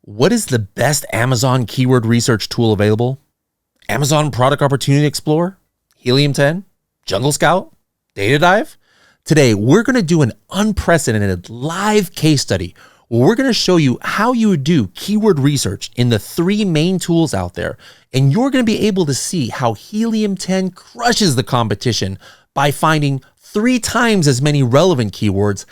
What is the best Amazon keyword research tool available? Amazon Product Opportunity Explorer, Helium 10, Jungle Scout, Data Dive? Today, we're going to do an unprecedented live case study where we're going to show you how you would do keyword research in the three main tools out there. And you're going to be able to see how Helium 10 crushes the competition by finding 3 times as many relevant keywords,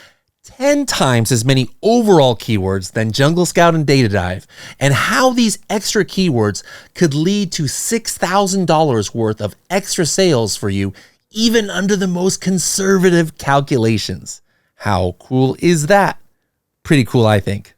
10 times as many overall keywords than Jungle Scout and Data Dive, and how these extra keywords could lead to $6,000 worth of extra sales for you, even under the most conservative calculations. How cool is that? Pretty cool, I think.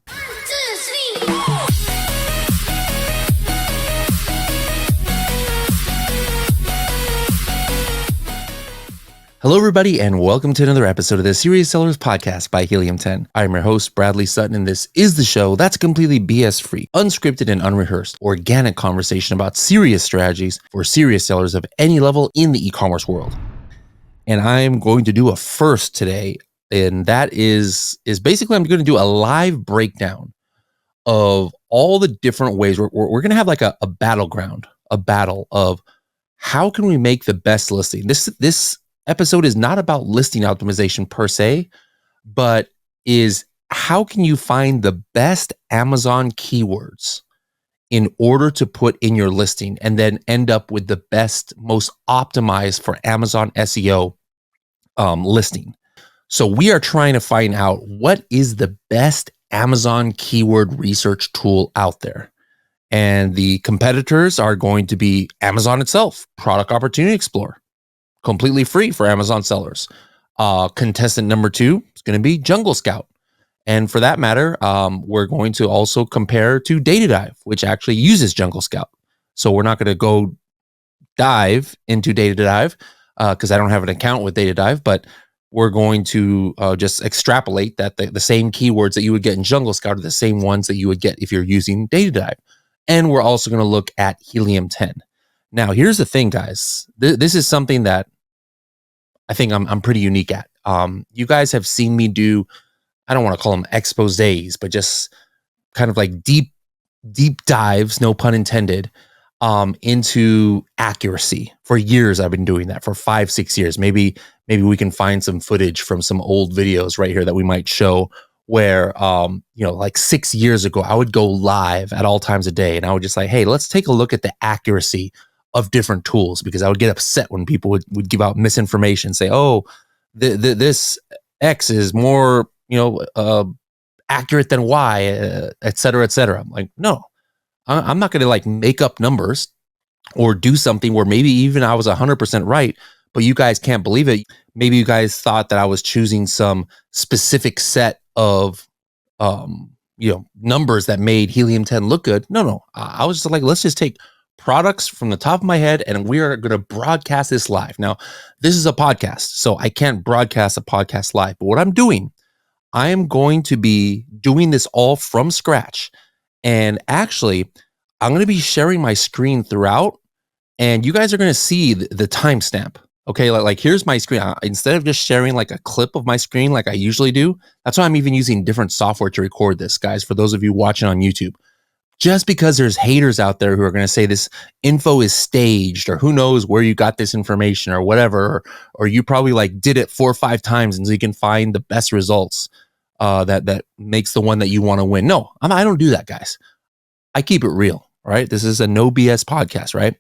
Hello, everybody, and welcome to another episode of the Serious Sellers Podcast by Helium 10. I'm your host, Bradley Sutton, and this is the show that's completely BS-free, unscripted and unrehearsed, organic conversation about serious strategies for serious sellers of any level in the e-commerce world. And I'm going to do a first today, and that is basically I'm going to do a live breakdown of all the different ways. We're going to have like a battleground, a battle of how can we make the best listing. This episode is not about listing optimization per se, but is how can you find the best Amazon keywords in order to put in your listing and then end up with the best, most optimized for Amazon SEO listing. So we are trying to find out what is the best Amazon keyword research tool out there. And the competitors are going to be Amazon itself, Product Opportunity Explorer, completely free for Amazon sellers. Contestant number 2 is going to be Jungle Scout. And for that matter, we're going to also compare to Data Dive, which actually uses Jungle Scout. So we're not going to go dive into Data Dive because I don't have an account with Data Dive, but we're going to just extrapolate that the same keywords that you would get in Jungle Scout are the same ones that you would get if you're using Data Dive. And we're also going to look at Helium 10. Now, here's the thing, guys. This is something that I think I'm pretty unique at. You guys have seen me do, I don't want to call them exposés, but just kind of like deep dives, no pun intended, into accuracy. For years, I've been doing that for 5-6 years. Maybe we can find some footage from some old videos right here that we might show where, like 6 years ago, I would go live at all times a day and I would just like, hey, let's take a look at the accuracy of different tools, because I would get upset when people would give out misinformation, say, oh, this X is more, accurate than Y, et cetera, et cetera. I'm like, no, I'm not going to like make up numbers or do something where maybe even I was 100% right, but you guys can't believe it. Maybe you guys thought that I was choosing some specific set of, numbers that made Helium 10 look good. No. I was just like, let's just take products from the top of my head and we are going to broadcast this live. Now, this is a podcast, so I can't broadcast a podcast live, but what I'm doing, I am going to be doing this all from scratch. And actually, I'm going to be sharing my screen throughout, and you guys are going to see the timestamp. Okay, like here's my screen. Instead of just sharing like a clip of my screen like I usually do, that's why I'm even using different software to record this, guys, for those of you watching on YouTube. Just because there's haters out there who are going to say this info is staged, or who knows where you got this information or whatever, or you probably like did it 4 or 5 times and so you can find the best results that makes the one that you want to win. No, I don't do that, guys. I keep it real, right? This is a no BS podcast, right?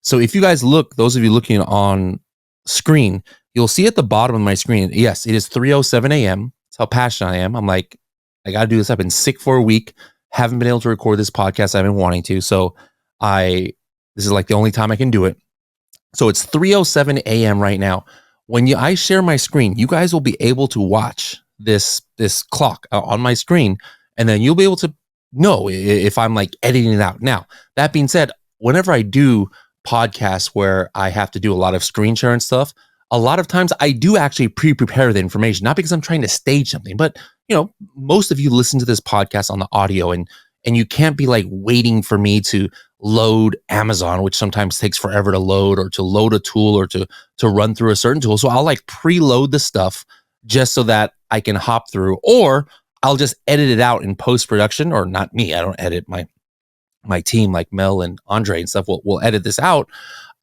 So if you guys look, those of you looking on screen, you'll see at the bottom of my screen, yes, it is 3:07 a.m. That's how passionate I am. I'm like, I got to do this. I've been sick for a week. Haven't been able to record this podcast. I've been wanting to. So this is like the only time I can do it. So it's 3:07 a.m. right now. When I share my screen, you guys will be able to watch this clock on my screen, and then you'll be able to know if I'm like editing it out. Now, that being said, whenever I do podcasts where I have to do a lot of screen share and stuff, a lot of times I do actually pre-prepare the information, not because I'm trying to stage something, but most of you listen to this podcast on the audio, and you can't be like waiting for me to load Amazon, which sometimes takes forever to load, or to load a tool, or to run through a certain tool. So I'll like preload the stuff just so that I can hop through, or I'll just edit it out in post-production, or not me. I don't edit, my team like Mel and Andre and stuff will edit this out.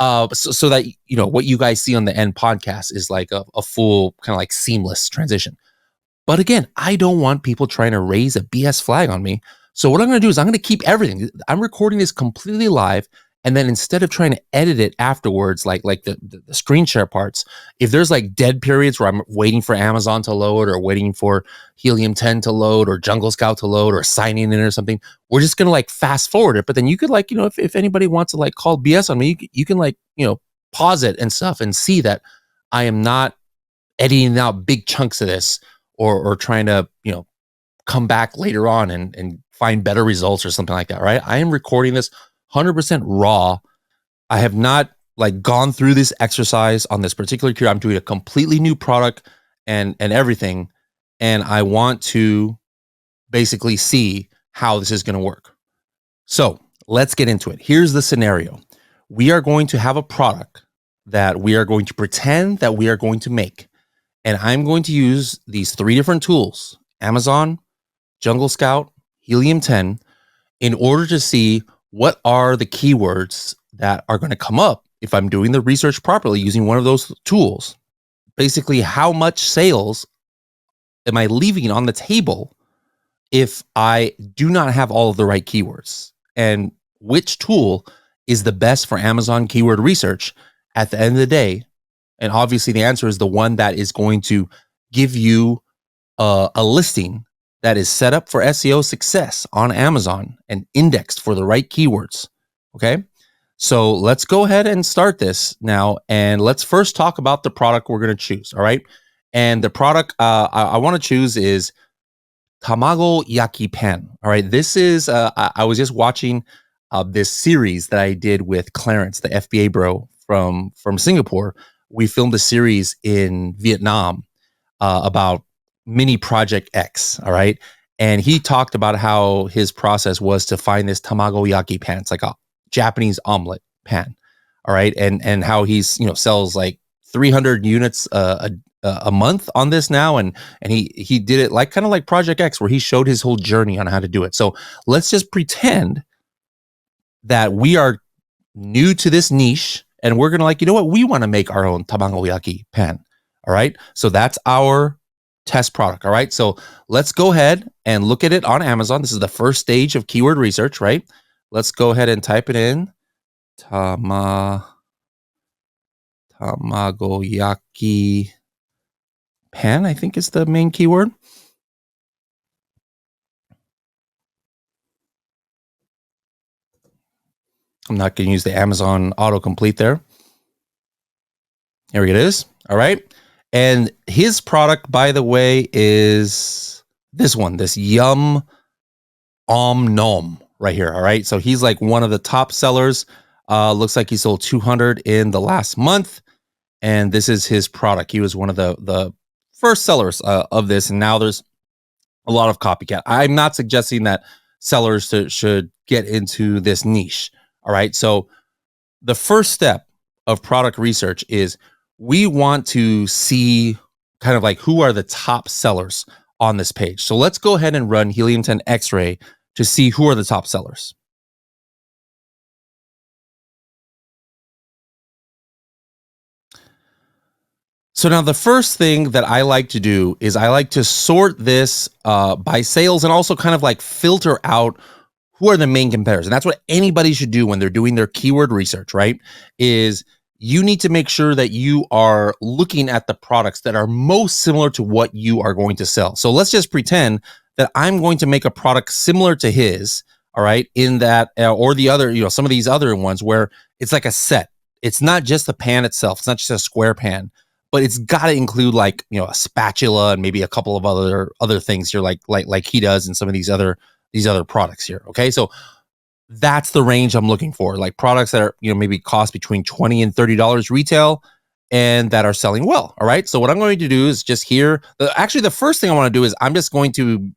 So that, what you guys see on the end podcast is like a full kind of like seamless transition. But again, I don't want people trying to raise a BS flag on me. So what I'm going to do is I'm going to keep everything. I'm recording this completely live. And then instead of trying to edit it afterwards, like the screen share parts, if there's like dead periods where I'm waiting for Amazon to load, or waiting for Helium 10 to load, or Jungle Scout to load, or signing in or something, we're just going to like fast forward it. But then you could like, if anybody wants to like call BS on me, you can like, pause it and stuff and see that I am not editing out big chunks of this, or trying to, come back later on and find better results or something like that, right? I am recording this 100% raw. I have not like gone through this exercise on this particular cure. I'm doing a completely new product and everything. And I want to basically see how this is going to work. So let's get into it. Here's the scenario. We are going to have a product that we are going to pretend that we are going to make. And I'm going to use these 3 different tools, Amazon, Jungle Scout, Helium 10, in order to see what are the keywords that are going to come up if I'm doing the research properly using one of those tools. Basically, how much sales am I leaving on the table if I do not have all of the right keywords? And which tool is the best for Amazon keyword research at the end of the day? And obviously the answer is the one that is going to give you a listing that is set up for SEO success on Amazon and indexed for the right keywords. Okay. So let's go ahead and start this now. And let's first talk about the product we're going to choose. All right. And the product I want to choose is Tamago Yaki Pan. All right. This is, I was just watching this series that I did with Clarence, the FBA bro from Singapore. We filmed a series in Vietnam about Mini Project X. All right. And he talked about how his process was to find this Tamago Yaki pan. It's like a Japanese omelet pan. All right. And how he's, sells like 300 units a month on this now. And he did it like kind of like Project X, where he showed his whole journey on how to do it. So let's just pretend that we are new to this niche, and we're going to like, we want to make our own Tamago Yaki pan. All right. So that's our test product. All right. So let's go ahead and look at it on Amazon. This is the first stage of keyword research, right? Let's go ahead and type it in. Tamago Yaki pan, I think is the main keyword. I'm not going to use the Amazon autocomplete there. Here it is. All right. And his product, by the way, is this one, this Yum Om Nom right here. All right. So he's like one of the top sellers. Looks like he sold 200 in the last month. And this is his product. He was one of the first sellers of this. And now there's a lot of copycat. I'm not suggesting that sellers should get into this niche. All right. So the first step of product research is we want to see kind of like who are the top sellers on this page. So let's go ahead and run Helium 10 X-ray to see who are the top sellers. So now the first thing that I like to do is I like to sort this by sales, and also kind of like filter out who are the main competitors. And that's what anybody should do when they're doing their keyword research, right? Is you need to make sure that you are looking at the products that are most similar to what you are going to sell. So let's just pretend that I'm going to make a product similar to his, all right, in that, or the other, some of these other ones where it's like a set. It's not just the pan itself. It's not just a square pan, but it's got to include like, a spatula and maybe a couple of other things here, like he does in some of these other products here. Okay. So that's the range I'm looking for, like products that are, maybe cost between $20 and $30 retail and that are selling well. All right. So what I'm going to do is just here, actually the first thing I want to do is I'm just going to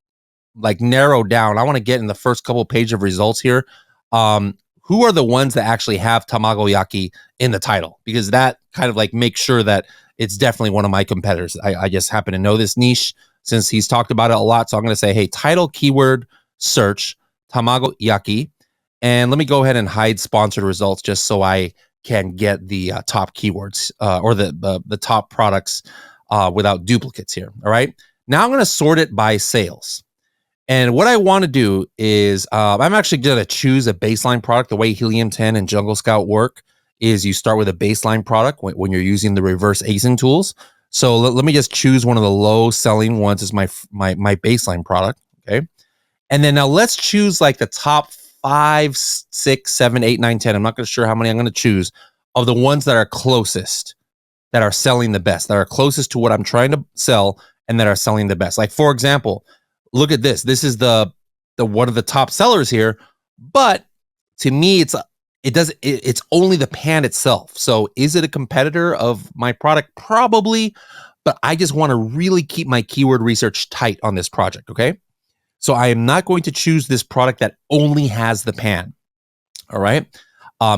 like narrow down. I want to get in the first couple pages of results here. Who are the ones that actually have Tamago Yaki in the title? Because that kind of like makes sure that it's definitely one of my competitors. I just happen to know this niche. since he's talked about it a lot. So I'm going to say, hey, title keyword search tamago yaki. And let me go ahead and hide sponsored results just so I can get the top keywords or the top products without duplicates here. All right. Now I'm going to sort it by sales. And what I want to do is I'm actually going to choose a baseline product. The way Helium 10 and Jungle Scout work is you start with a baseline product when you're using the reverse ASIN tools. So let me just choose one of the low selling ones as my baseline product. Okay. And then now let's choose like the top 5, 6, 7, 8, 9, 10. I'm not going to sure how many I'm going to choose of the ones that are closest, that are selling the best, that are closest to what I'm trying to sell and that are selling the best. Like, for example, look at this. This is the one of the top sellers here, but to me, it's only the pan itself. So is it a competitor of my product? Probably, but I just want to really keep my keyword research tight on this project. Okay. So I am not going to choose this product that only has the pan. All right.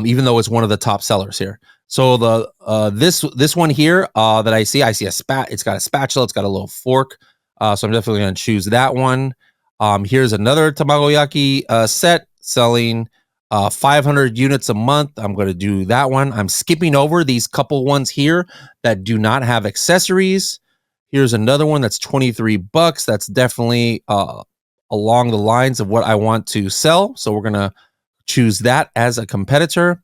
Even though it's one of the top sellers here. So the this one here that I see a it's got a spatula, it's got a little fork. So I'm definitely going to choose that one. Here's another tamagoyaki set selling 500 units a month. I'm going to do that one. I'm skipping over these couple ones here that do not have accessories. Here's another one that's $23. That's definitely along the lines of what I want to sell. So we're going to choose that as a competitor.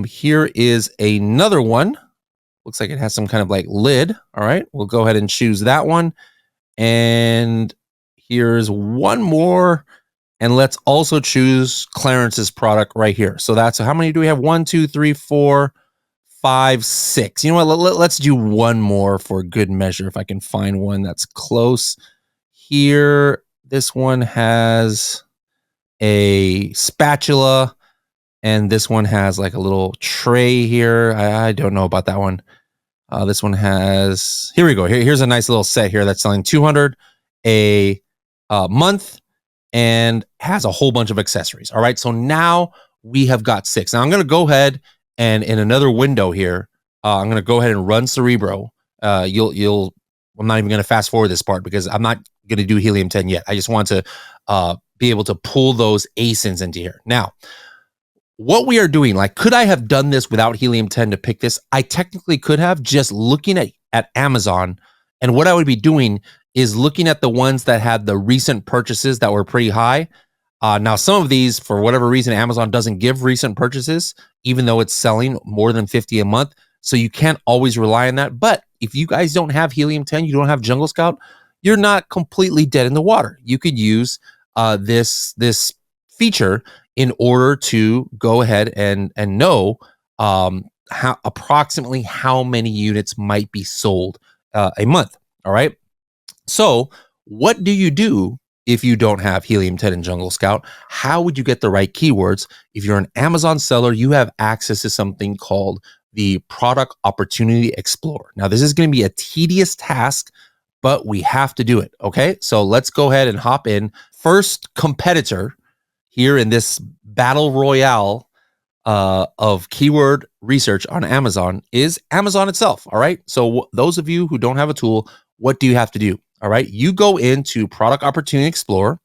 Here is another one. Looks like it has some kind of like lid. All right, we'll go ahead and choose that one. And here's one more. And let's also choose Clarence's product right here. So that's how many do we have? 1, 2, 3, 4, 5, 6. You know what? Let's do one more for good measure. If I can find one that's close here. This one has a spatula, and this one has like a little tray here. I don't know about that one. This one has, here we go. Here's a nice little set here that's selling 200 a month and has a whole bunch of accessories. All right. So now we have got 6. Now I'm going to go ahead and in another window here, I'm going to go ahead and run Cerebro. I'm not even going to fast forward this part because I'm not going to do Helium 10 yet. I just want to be able to pull those ASINs into here. Now, what we are doing, like, could I have done this without Helium 10 to pick this? I technically could have, just looking at Amazon. And what I would be doing is looking at the ones that had the recent purchases that were pretty high. Now, some of these, for whatever reason, Amazon doesn't give recent purchases, even though it's selling more than 50 a month. So you can't always rely on that. But if you guys don't have Helium 10, you don't have Jungle Scout, you're not completely dead in the water. You could use this feature in order to go ahead and know approximately how many units might be sold a month. All right. So what do you do if you don't have Helium 10 and Jungle Scout? How would you get the right keywords? If you're an Amazon seller, you have access to something called the Product Opportunity Explorer. Now, this is going to be a tedious task, but we have to do it. Okay. So let's go ahead and hop in. First competitor here in this battle royale of keyword research on Amazon is Amazon itself. All right. So those of you who don't have a tool, what do you have to do? All right. You go into Product Opportunity Explorer.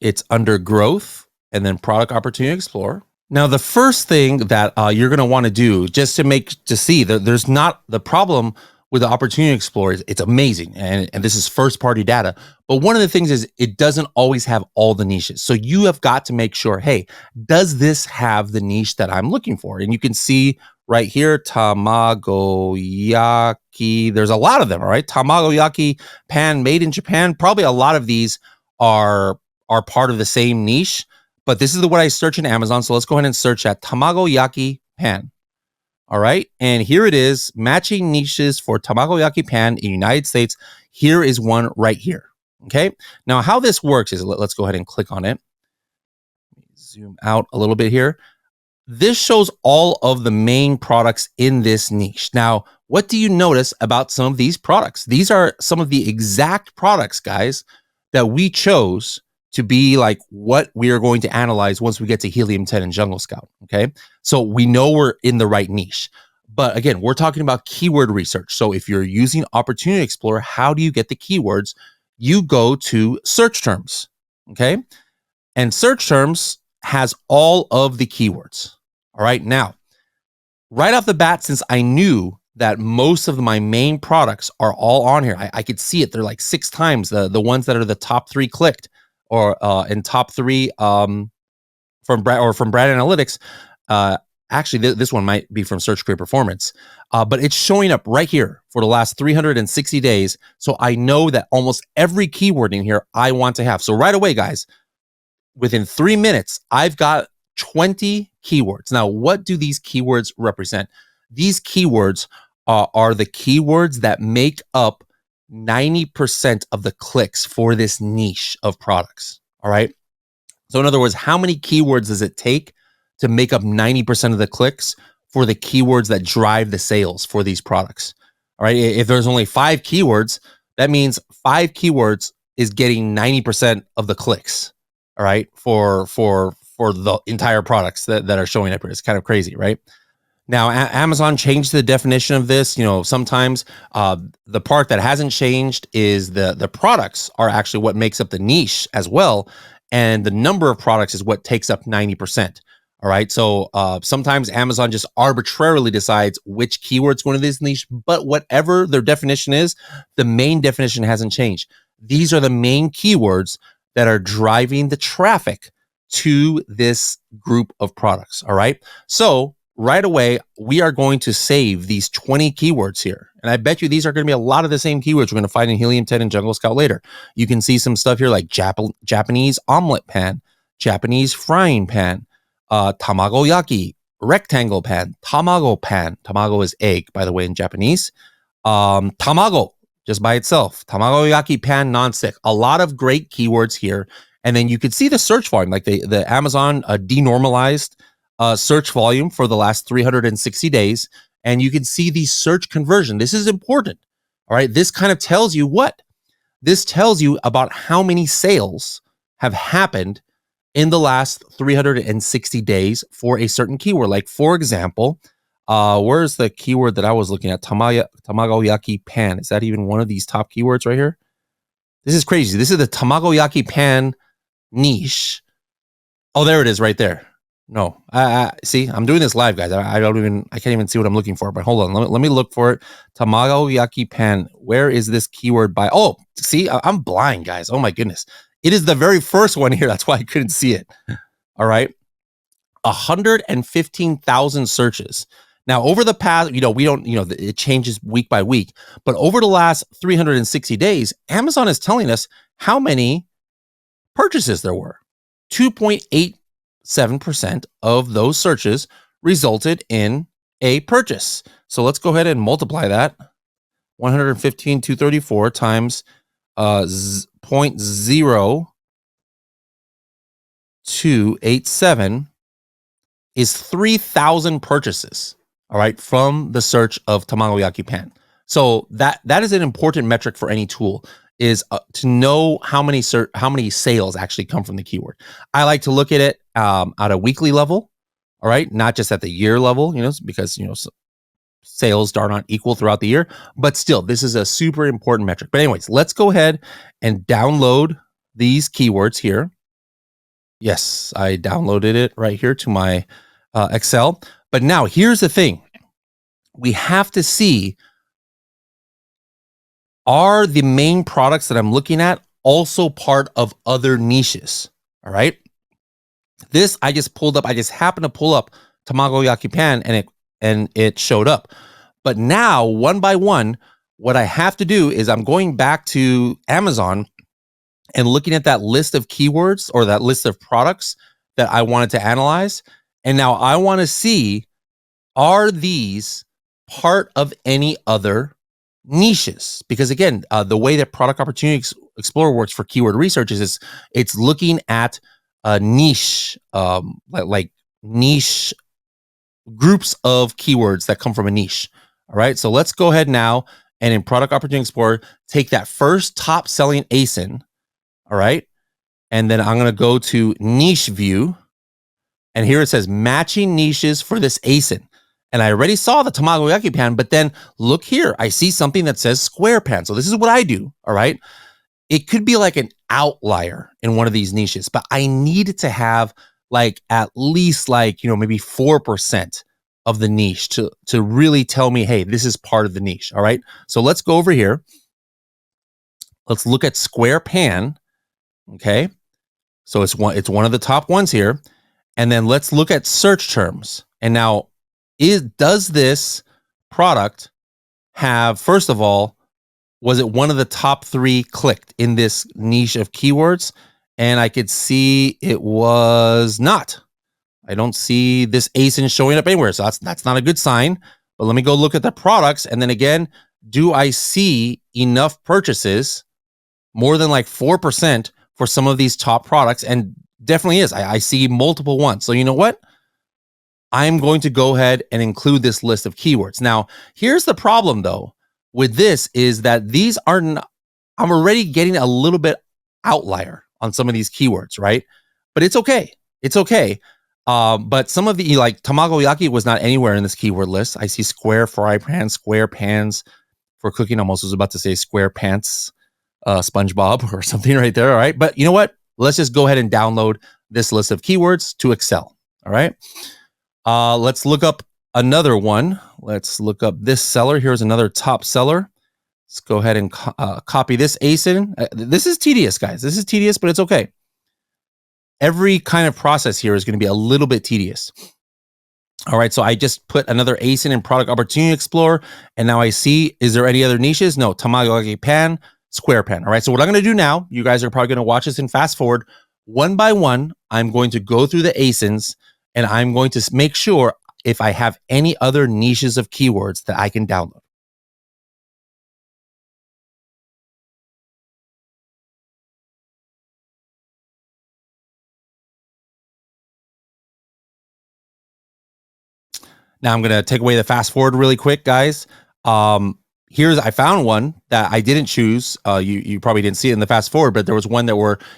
It's under Growth and then Product Opportunity Explorer. Now, the first thing that you're going to want to do just to see that there's not the problem with the Opportunity Explorer is it's amazing. And this is first party data. But one of the things is it doesn't always have all the niches. So you have got to make sure, hey, does this have the niche that I'm looking for? And you can see right here, tamagoyaki. There's a lot of them, all right? Tamagoyaki pan made in Japan. Probably a lot of these are part of the same niche. But this is what I search in Amazon. So let's go ahead and search at tamagoyaki pan. All right. And here it is, matching niches for tamagoyaki pan in the United States. Here is one right here. Okay. Now, how this works is, let's go ahead and click on it. Zoom out a little bit here. This shows all of the main products in this niche. Now, what do you notice about some of these products? These are some of the exact products, guys, that we chose to be like what we are going to analyze once we get to Helium 10 and Jungle Scout. Okay. So we know we're in the right niche. But again, we're talking about keyword research. So if you're using Opportunity Explorer, how do you get the keywords? You go to search terms, okay? And search terms has all of the keywords. All right. Now, right off the bat, since I knew that most of my main products are all on here, I could see it. They're like 6 times the ones that are the top 3 clicked, or in top 3 from Brad Analytics. Actually, this one might be from Search Create Performance, but it's showing up right here for the last 360 days. So I know that almost every keyword in here I want to have. So right away, guys, within 3 minutes, I've got 20 keywords. Now, what do these keywords represent? These keywords are the keywords that make up 90% of the clicks for this niche of products. All right. So in other words, how many keywords does it take to make up 90% of the clicks for the keywords that drive the sales for these products? All right. If there's only 5 keywords, that means 5 keywords is getting 90% of the clicks. All right. For the entire products that are showing up here. It's kind of crazy, right? Now, Amazon changed the definition of this. You know, sometimes the part that hasn't changed is the products are actually what makes up the niche as well. And the number of products is what takes up 90%. All right. So sometimes Amazon just arbitrarily decides which keywords go into this niche, but whatever their definition is, the main definition hasn't changed. These are the main keywords that are driving the traffic to this group of products. All right. So right away, we are going to save these 20 keywords here. And I bet you these are going to be a lot of the same keywords we're going to find in Helium 10 and Jungle Scout later. You can see some stuff here like Japanese omelet pan, Japanese frying pan, tamagoyaki, rectangle pan, tamago pan. Tamago is egg, by the way, in Japanese. Tamago, just by itself. Tamagoyaki pan nonstick. A lot of great keywords here. And then you could see the search volume, like the Amazon denormalized search volume for the last 360 days. And you can see the search conversion. This is important. All right. This kind of tells you what? This tells you about how many sales have happened in the last 360 days for a certain keyword. Like, for example, where's the keyword that I was looking at? Tamagoyaki pan. Is that even one of these top keywords right here? This is crazy. This is the tamagoyaki pan niche. Oh, there it is right there. No, see, I'm doing this live, guys. I can't even see what I'm looking for, but hold on. Let me look for it. Tamagoyaki pan. Where is this keyword by? Oh, see, I'm blind, guys. Oh my goodness. It is the very first one here. That's why I couldn't see it. All right. 115,000 searches. Now, over the past, we don't, it changes week by week, but over the last 360 days, Amazon is telling us how many purchases there were. 2.87% of those searches resulted in a purchase. So let's go ahead and multiply that. 115,234 times 0.0287 is 3,000 purchases. All right, from the search of tamagoyaki pan. So that is an important metric for any tool, is to know how many sales actually come from the keyword. I like to look at it at a weekly level. All right, not just at the year level, because sales are not equal throughout the year, but still, this is a super important metric. But anyways, let's go ahead and download these keywords here. Yes, I downloaded it right here to my Excel. But now here's the thing. We have to see, are the main products that I'm looking at also part of other niches? All right. This I just pulled up. I just happened to pull up tamagoyaki pan and it showed up. But now, one by one, what I have to do is I'm going back to Amazon and looking at that list of keywords or that list of products that I wanted to analyze. And now I want to see, are these part of any other niches? Because again, the way that Product Opportunity Explorer works for keyword research is it's looking at a niche, like niche groups of keywords that come from a niche. All right. So let's go ahead now and in Product Opportunity Explorer, take that first top selling ASIN. All right. And then I'm going to go to niche view. And here it says matching niches for this ASIN. And I already saw the tamagoyaki pan, but then look here, I see something that says square pan. So this is what I do, all right? It could be like an outlier in one of these niches, but I needed to have like at least like, maybe 4% of the niche to really tell me, hey, this is part of the niche. All right. So let's go over here. Let's look at square pan. Okay. So it's one of the top ones here. And then let's look at search terms. And now does this product have, first of all, was it one of the top 3 clicked in this niche of keywords? And I could see it was not. I don't see this ASIN showing up anywhere. So that's not a good sign. But let me go look at the products. And then again, do I see enough purchases, more than like 4% for some of these top products? And definitely is. I see multiple ones. So you know what? I'm going to go ahead and include this list of keywords. Now, here's the problem though with this is that these are I'm already getting a little bit outlier on some of these keywords, right? But it's okay. It's okay. But some of the, like tamagoyaki was not anywhere in this keyword list. I see square fry pan, square pans for cooking. Almost was about to say square pants, SpongeBob or something right there. All right. But you know what? Let's just go ahead and download this list of keywords to Excel. All right. Let's look up another one. Let's look up this seller. Here's another top seller. Let's go ahead and copy this ASIN. This is tedious, guys. This is tedious, but it's okay. Every kind of process here is going to be a little bit tedious. All right, so I just put another ASIN in Product Opportunity Explorer, and now I see, is there any other niches? No, tamagoyaki pan, square pan. All right, so what I'm going to do now, you guys are probably going to watch this and fast forward. One by one, I'm going to go through the ASINs, and I'm going to make sure if I have any other niches of keywords that I can download. Now I'm going to take away the fast forward really quick, guys. I found one that I didn't choose. You probably didn't see it in the fast forward, but there was one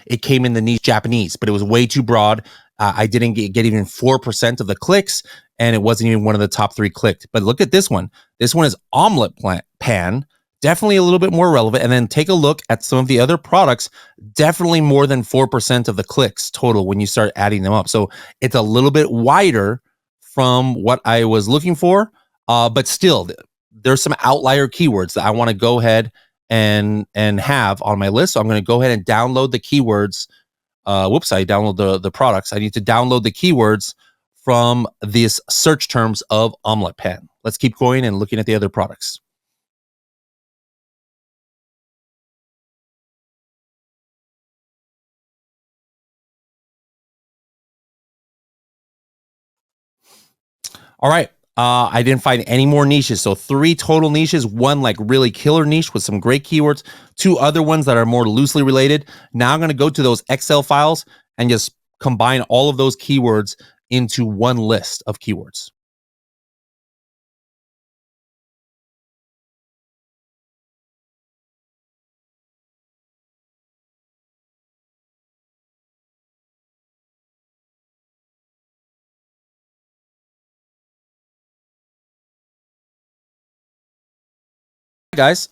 it came in the niche Japanese, but it was way too broad. I didn't get even 4% of the clicks, and it wasn't even one of the top 3 clicked. But look at this one. This one is omelet pan, definitely a little bit more relevant. And then take a look at some of the other products, definitely more than 4% of the clicks total when you start adding them up. So it's a little bit wider from what I was looking for, but still, there's some outlier keywords that I want to go ahead and have on my list. So I'm going to go ahead and download the keywords. I download the products. I need to download the keywords from these search terms of omelet pan. Let's keep going and looking at the other products. All right. I didn't find any more niches. So 3 total niches, one like really killer niche with some great keywords, 2 other ones that are more loosely related. Now I'm going to go to those Excel files and just combine all of those keywords into one list of keywords. Guys,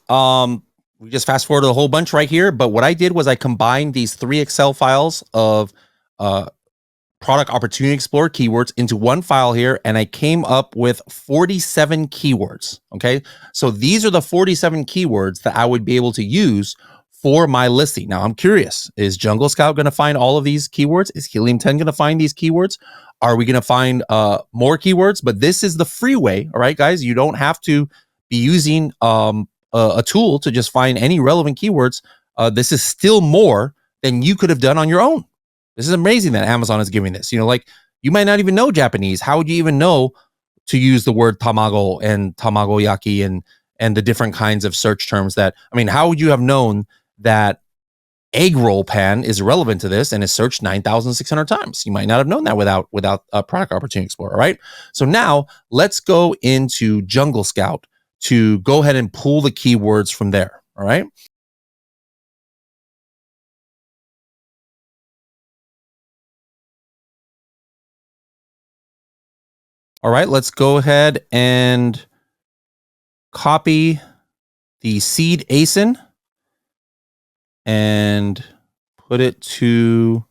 we just fast forwarded a whole bunch right here, but what I did was I combined these 3 Excel files of uh, Product Opportunity Explorer keywords into one file here, and I came up with 47 keywords. Okay. So these are the 47 keywords that I would be able to use for my listing. Now I'm curious, is Jungle Scout going to find all of these keywords? Is Helium 10 going to find these keywords? Are we going to find more keywords? But this is the free way. All right, guys, you don't have to be using a tool to just find any relevant keywords. This is still more than you could have done on your own. This is amazing that Amazon is giving this. Like you might not even know Japanese. How would you even know to use the word tamago and tamagoyaki and the different kinds of search terms how would you have known that egg roll pan is relevant to this and is searched 9,600 times? You might not have known that without a Product Opportunity Explorer, right? So now let's go into Jungle Scout to go ahead and pull the keywords from there, all right? All right, let's go ahead and copy the seed ASIN and put it to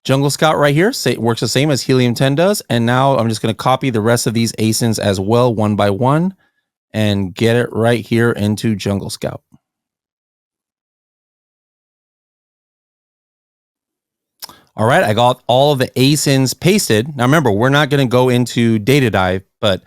Jungle Scout right here. It works the same as Helium 10 does. And now I'm just going to copy the rest of these ASINs as well, one by one, and get it right here into Jungle Scout. All right, I got all of the ASINs pasted. Now remember, we're not going to go into Data Dive, but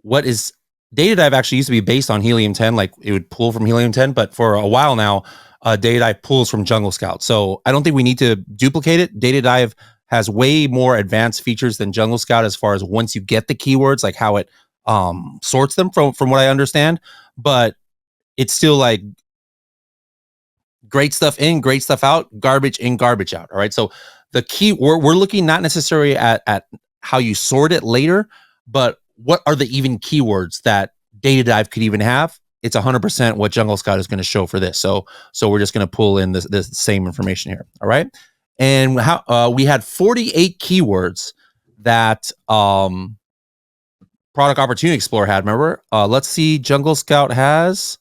what is Data Dive actually used to be based on Helium 10, like it would pull from Helium 10, but for a while now, Data Dive pulls from Jungle Scout. So I don't think we need to duplicate it. Data Dive has way more advanced features than Jungle Scout as far as once you get the keywords, like how it sorts them from what I understand. But it's still like great stuff in, great stuff out, garbage in, garbage out. All right. So the key we're looking not necessarily at how you sort it later, but what are the even keywords that Data Dive could even have? It's 100% what Jungle Scout is going to show for this. So we're just going to pull in this same information here. All right. And how we had 48 keywords that Product Opportunity Explorer had. Remember? Let's see. Jungle Scout has,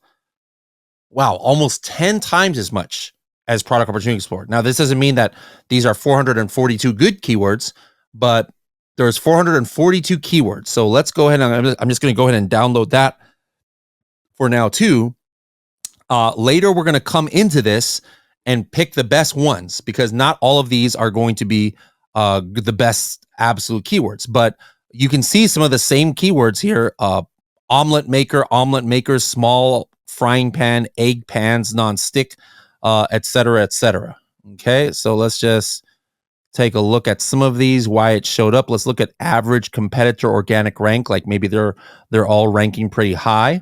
wow, almost 10 times as much as Product Opportunity Explorer. Now, this doesn't mean that these are 442 good keywords, but there's 442 keywords. So let's go ahead and I'm just going to go ahead and download that for now too. Later, we're going to come into this and pick the best ones because not all of these are going to be the best absolute keywords, but you can see some of the same keywords here. Omelet makers, small frying pan, egg pans, non-stick, et cetera, et cetera. Okay, so let's just take a look at some of these, why it showed up. Let's look at average competitor organic rank. Like maybe they're all ranking pretty high.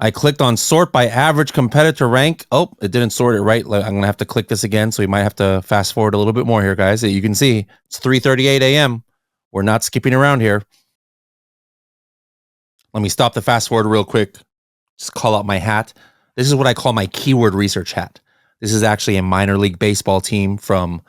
I clicked on sort by average competitor rank. Oh, it didn't sort it right. I'm going to have to click this again. So we might have to fast forward a little bit more here, guys. You can see it's 3:38 a.m. We're not skipping around here. Let me stop the fast forward real quick. Just call out my hat. This is what I call my keyword research hat. This is actually a minor league baseball team from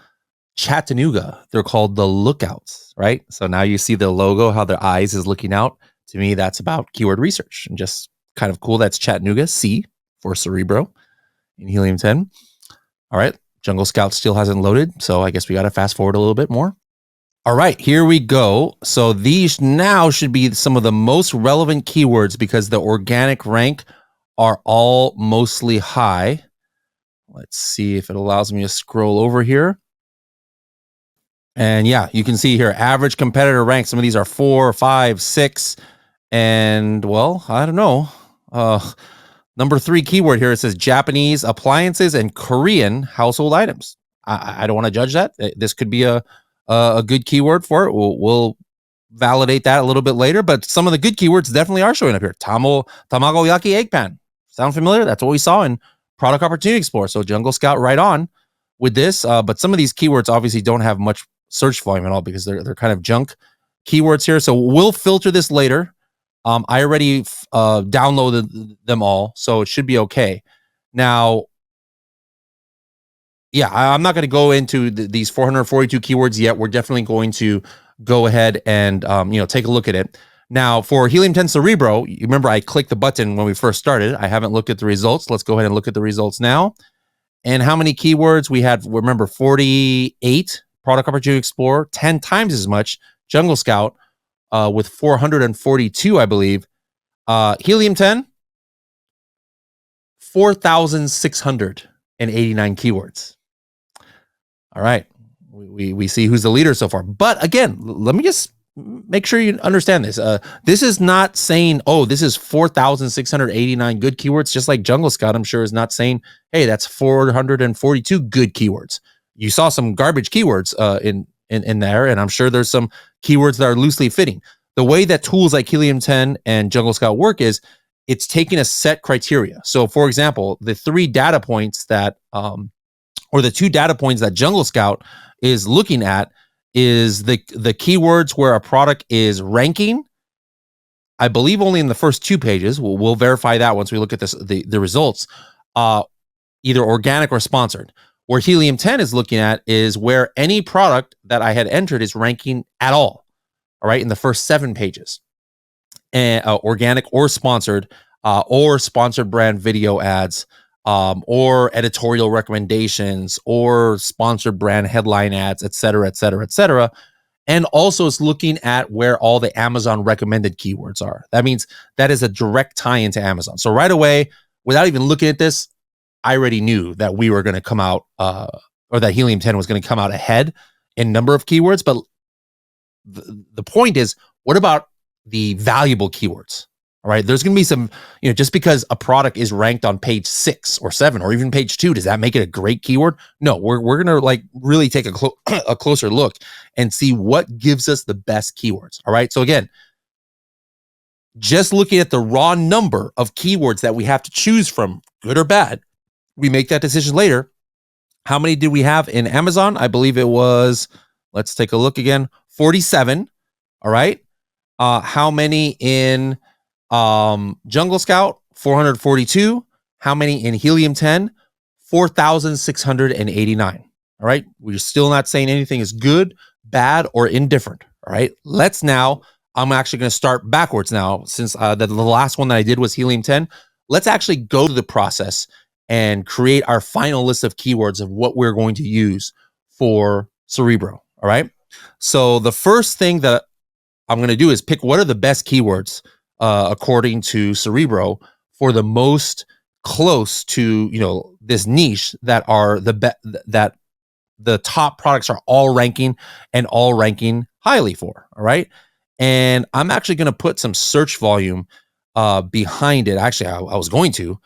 Chattanooga. They're called the Lookouts, right? So now you see the logo, how their eyes is looking out. To me, that's about keyword research and just kind of cool. That's Chattanooga, C for Cerebro in Helium 10. All right. Jungle Scout still hasn't loaded, so I guess we got to fast forward a little bit more. All right, here we go. So these now should be some of the most relevant keywords because the organic rank are all mostly high. Let's see if it allows me to scroll over here. And yeah, you can see here, average competitor rank. Some of these are 4, 5, 6. And well, I don't know. Number 3 keyword here, it says Japanese appliances and Korean household items. I don't want to judge that. This could be a good keyword for it. We'll validate that a little bit later, but some of the good keywords definitely are showing up here. Tamago yaki egg pan. Sound familiar? That's what we saw in Product Opportunity Explorer. So Jungle Scout right on with this. But some of these keywords obviously don't have much search volume at all because they're kind of junk keywords here. So we'll filter this later. I already downloaded them all, so it should be okay. Now, yeah, I'm not going to go into these 442 keywords yet. We're definitely going to go ahead and take a look at it. Now, for Helium 10 Cerebro, you remember I clicked the button when we first started. I haven't looked at the results. Let's go ahead and look at the results now. And how many keywords we had? Remember, 48 Product Opportunity Explorer, 10 times as much Jungle Scout with 442, I believe. Helium 10, 4,689 keywords. All right. We see who's the leader so far. But again, let me just make sure you understand this. This is not saying, oh, this is 4,689 good keywords, just like Jungle Scout, I'm sure, is not saying, hey, that's 442 good keywords. You saw some garbage keywords in there, and I'm sure there's some keywords that are loosely fitting. The way that tools like Helium 10 and Jungle Scout work is it's taking a set criteria. So, for example, the 3 data points that or the 2 data points that Jungle Scout is looking at is the keywords where a product is ranking. I believe only in the first 2 pages. We'll verify that once we look at the results. either organic or sponsored. Where Helium 10 is looking at is where any product that I had entered is ranking at all right, in the first 7 pages, and organic or sponsored brand video ads, or editorial recommendations, or sponsored brand headline ads, et cetera, et cetera, et cetera. And also it's looking at where all the Amazon recommended keywords are. That means that is a direct tie into Amazon. So right away, without even looking at this, I already knew that we were going to come out, or that Helium 10 was going to come out ahead in number of keywords. But the point is, what about the valuable keywords? All right, there's going to be some, just because a product is ranked on page 6 or 7 or even page 2, does that make it a great keyword? No, we're going to like really take a closer look and see what gives us the best keywords. All right, so again, just looking at the raw number of keywords that we have to choose from, good or bad, we make that decision later. How many did we have in Amazon? I believe it was, let's take a look again, 47. All right. How many in Jungle Scout? 442. How many in Helium 10? 4,689. All right. We're still not saying anything is good, bad, or indifferent. All right. Let's now, I'm actually going to start backwards now, since the last one that I did was Helium 10. Let's actually go to the process and create our final list of keywords of what we're going to use for Cerebro. All right. So the first thing that I'm going to do is pick what are the best keywords according to Cerebro for the most close to, this niche that are that the top products are all ranking highly for. All right. And I'm actually going to put some search volume behind it. Actually, I was going to.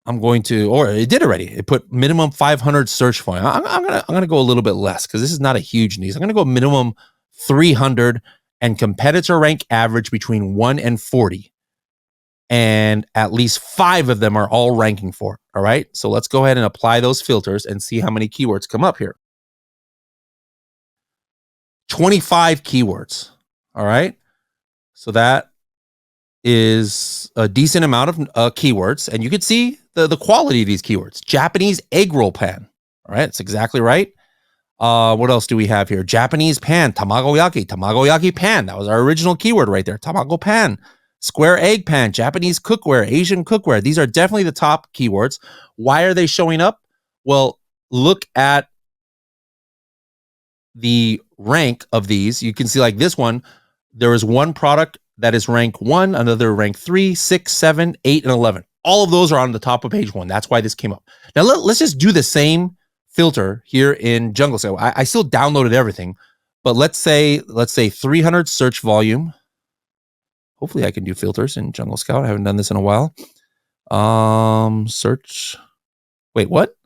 I'm going to, or it did already. It put minimum 500 search volume. I'm gonna go a little bit less because this is not a huge niche. I'm gonna go minimum 300 and competitor rank average between 1 and 40, and at least 5 of them are all ranking for it. All right, so let's go ahead and apply those filters and see how many keywords come up here. 25 keywords. All right, so that is a decent amount of keywords, and you can see the quality of these keywords. Japanese egg roll pan. All right, that's exactly right. What else do we have here? Japanese pan, tamagoyaki pan. That was our original keyword right there. Tamago pan, square egg pan, Japanese cookware, Asian cookware. These are definitely the top keywords. Why are they showing up? Well, look at the rank of these. You can see like this one, there is one product that is rank 1, another rank 3, 6, 7, 8, and 11. All of those are on the top of page 1. That's why this came up. Now let's just do the same filter here in Jungle Scout. I still downloaded everything, but let's say 300 search volume. Hopefully I can do filters in Jungle Scout. I haven't done this in a while. Search. Wait, what?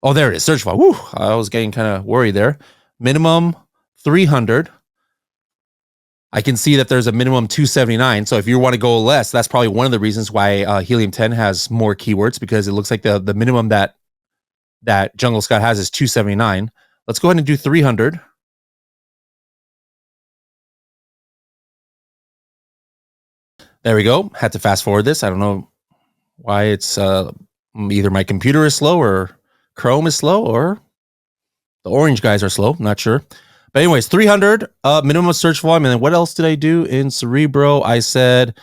Oh, there it is. Search volume. Woo, I was getting kind of worried there. Minimum 300. I can see that there's a minimum 279. So if you want to go less, that's probably one of the reasons why Helium 10 has more keywords, because it looks like the minimum that Jungle Scout has is 279. Let's go ahead and do 300. There we go. Had to fast forward this. I don't know why it's either my computer is slow or Chrome is slow or the orange guys are slow. I'm not sure. But anyways, 300 minimum search volume. And then what else did I do in Cerebro? I said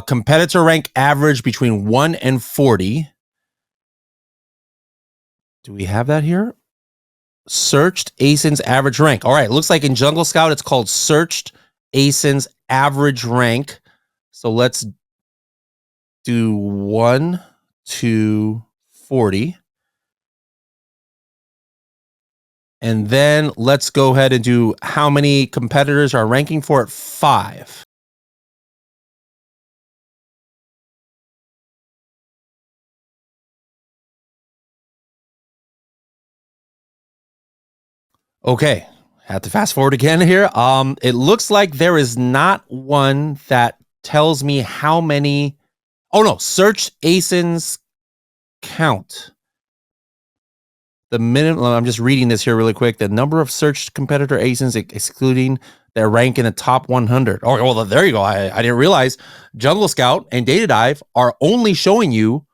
competitor rank average between 1 and 40. Do we have that here? Searched ASIN's average rank. All right, looks like in Jungle Scout it's called searched ASIN's average rank. So let's do 1 to 40. And then let's go ahead and do how many competitors are ranking for it. 5. Okay, have to fast forward again here. It looks like there is not one that tells me how many. Oh no, search ASIN's count. The minimum, I'm just reading this here really quick. The number of searched competitor ASINs, excluding their rank in the top 100. Oh, well, there you go. I didn't realize Jungle Scout and Data Dive are only showing you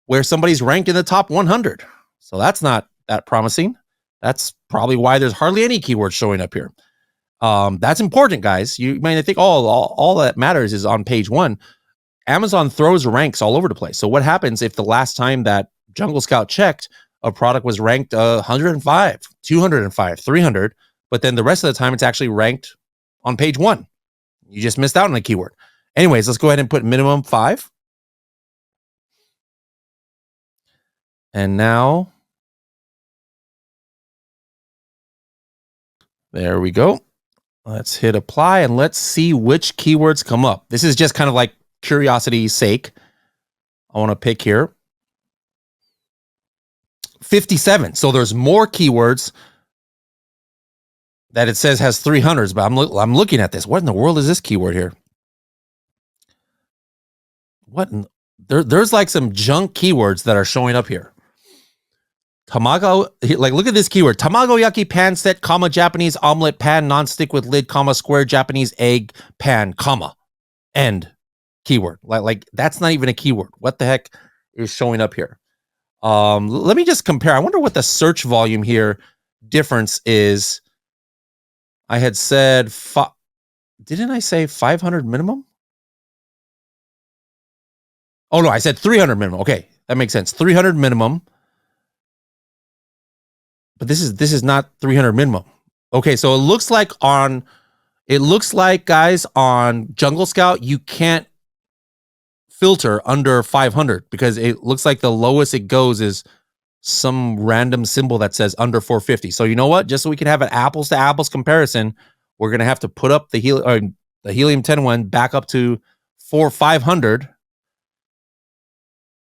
where somebody's ranked in the top 100. So that's not that promising. That's probably why there's hardly any keywords showing up here. That's important, guys. You might think, oh, all that matters is on page 1. Amazon throws ranks all over the place. So what happens if the last time that Jungle Scout checked, a product was ranked 105, 205, 300, but then the rest of the time it's actually ranked on page 1? You just missed out on a keyword. Anyways, let's go ahead and put minimum 5. And now, there we go. Let's hit apply and let's see which keywords come up. This is just kind of like curiosity's sake. I want to pick here 57. So there's more keywords that it says has 300s, but I'm looking at this. What in the world is this keyword here? There's like some junk keywords that are showing up here. Tamago, like look at this keyword. Tamagoyaki pan set, comma, Japanese omelet pan, non-stick with lid, comma, square Japanese egg pan, comma, end keyword. Like that's not even a keyword. What the heck is showing up here? Let me just compare. I wonder what the search volume here difference is. I had said, didn't I say 500 minimum? Oh no, I said 300 minimum. Okay, that makes sense. 300 minimum. But this is not 300 minimum. Okay, so it looks like guys on Jungle Scout you can't filter under 500 because it looks like the lowest it goes is some random symbol that says under 450. So you know what? Just so we can have an apples to apples comparison, we're gonna have to put up the Helium 10 one back up to 500.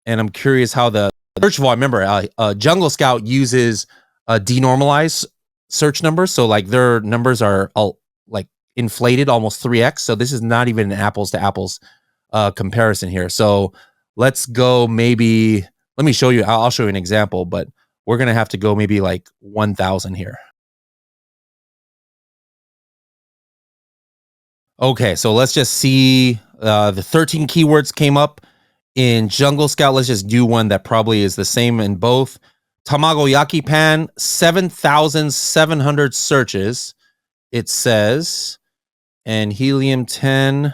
And I'm curious how the search volume. Remember, Jungle Scout uses denormalized search numbers, so like their numbers are like inflated almost 3x. So this is not even an apples to apples comparison here. So let's go maybe. Let me show you. I'll show you an example, but we're gonna have to go maybe like 1,000 here. Okay, so let's just see. The 13 keywords came up in Jungle Scout. Let's just do one that probably is the same in both. Tamagoyaki pan, 7,700 searches, it says. And Helium 10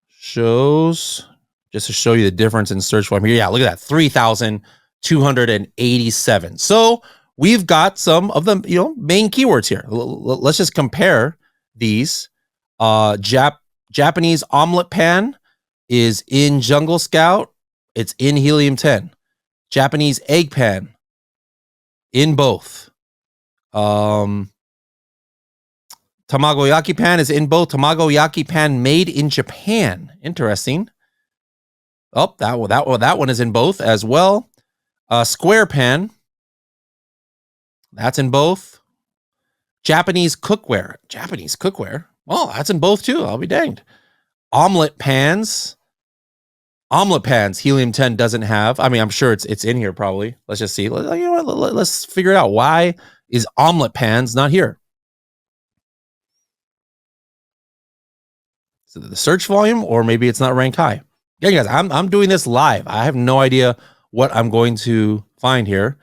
shows, just to show you the difference in search volume here. Yeah, look at that, 3,287. So we've got some of the main keywords here. Let's just compare these. Japanese omelet pan is in Jungle Scout. It's in Helium 10. Japanese egg pan in both. Tamagoyaki pan is in both. Tamagoyaki pan made in Japan. Interesting. Oh, that one is in both as well. Square pan. That's in both. Japanese cookware. Japanese cookware. Well, that's in both too. I'll be danged. Omelet pans. Omelet pans, Helium 10 doesn't have. I mean, I'm sure it's in here probably. Let's just see. Let's figure it out. Why is omelet pans not here? So the search volume, or maybe it's not ranked high. Yeah, guys, I'm doing this live. I have no idea what I'm going to find here.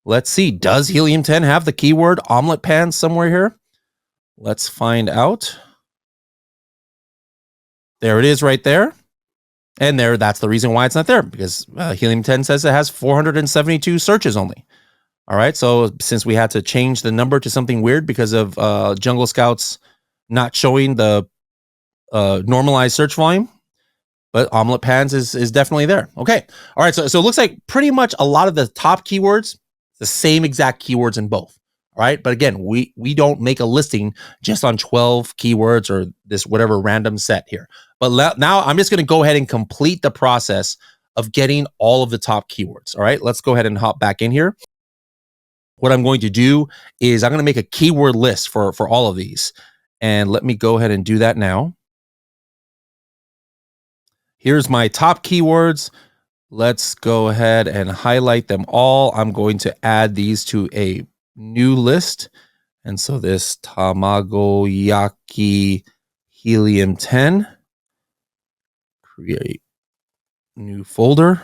Let's see. Does Helium 10 have the keyword omelet pans somewhere here? Let's find out. There it is right there. And that's the reason why it's not there, because Helium 10 says it has 472 searches only. All right, so since we had to change the number to something weird because of Jungle Scouts not showing the normalized search volume, but omelet pans is definitely there. Okay, all right, so it looks like pretty much a lot of the top keywords, the same exact keywords in both. All right, but again, we don't make a listing just on 12 keywords or this whatever random set here. But now I'm just going to go ahead and complete the process of getting all of the top keywords. All right, let's go ahead and hop back in here. What I'm going to do is I'm going to make a keyword list for all of these. And let me go ahead and do that now. Here's my top keywords. Let's go ahead and highlight them all. I'm going to add these to a new list. And so this Tamagoyaki Helium 10. Create new folder.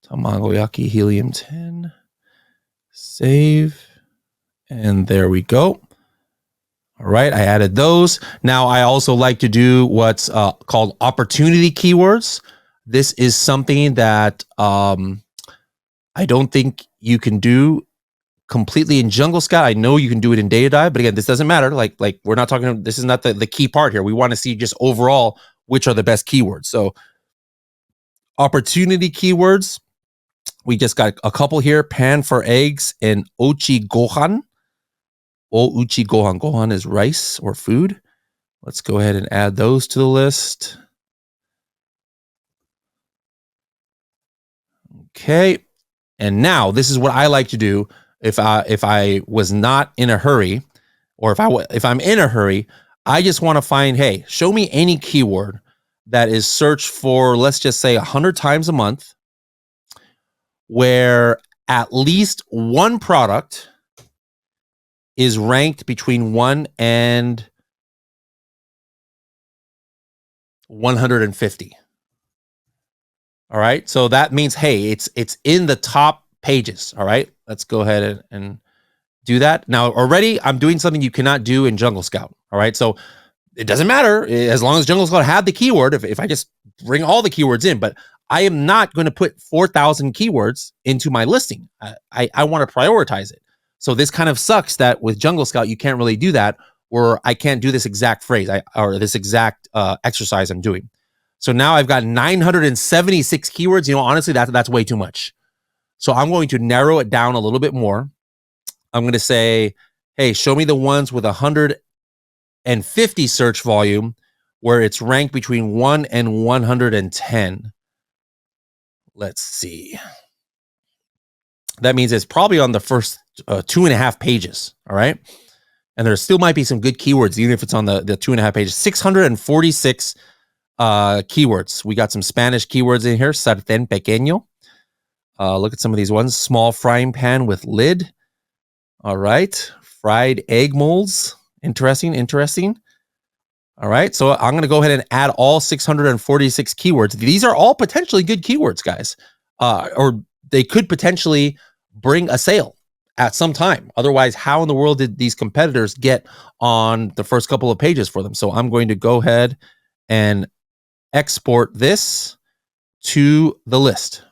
Tamagoyaki Helium 10. Save. And there we go. All right, I added those. Now I also like to do what's called opportunity keywords. This is something that I don't think you can do completely in Jungle Scout. I know you can do it in Data Dive, but again, this doesn't matter. Like we're not talking, this is not the key part here. We want to see just overall which are the best keywords. So opportunity keywords, we just got a couple here. Pan for eggs and ochi gohan. Uchi gohan. Gohan is rice or food. Let's go ahead and add those to the list. Okay. And now this is what I like to do if I was not in a hurry, or if I'm in a hurry, I just want to find, hey, show me any keyword that is searched for, let's just say 100 times a month, where at least one product is ranked between 1 and 150. All right. So that means, hey, it's in the top pages. All right. Let's go ahead and do that. Now, already I'm doing something you cannot do in Jungle Scout. All right. So it doesn't matter as long as Jungle Scout had the keyword, if I just bring all the keywords in, but I am not going to put 4,000 keywords into my listing. I want to prioritize it. So this kind of sucks that with Jungle Scout, you can't really do that, or I can't do this exact phrase or this exact exercise I'm doing. So now I've got 976 keywords. You know, honestly, that's way too much. So I'm going to narrow it down a little bit more. I'm going to say, hey, show me the ones with 150 search volume where it's ranked between 1 and 110. Let's see. That means it's probably on the first 2.5 pages. All right. And there still might be some good keywords, even if it's on the 2.5 pages. 646 keywords. We got some Spanish keywords in here. Sartén pequeño. Look at some of these ones. Small frying pan with lid. All right. Fried egg molds. Interesting. All right. So I'm going to go ahead and add all 646 keywords. These are all potentially good keywords, guys. Or they could potentially bring a sale at some time. Otherwise, how in the world did these competitors get on the first couple of pages for them? So I'm going to go ahead and export this to the list.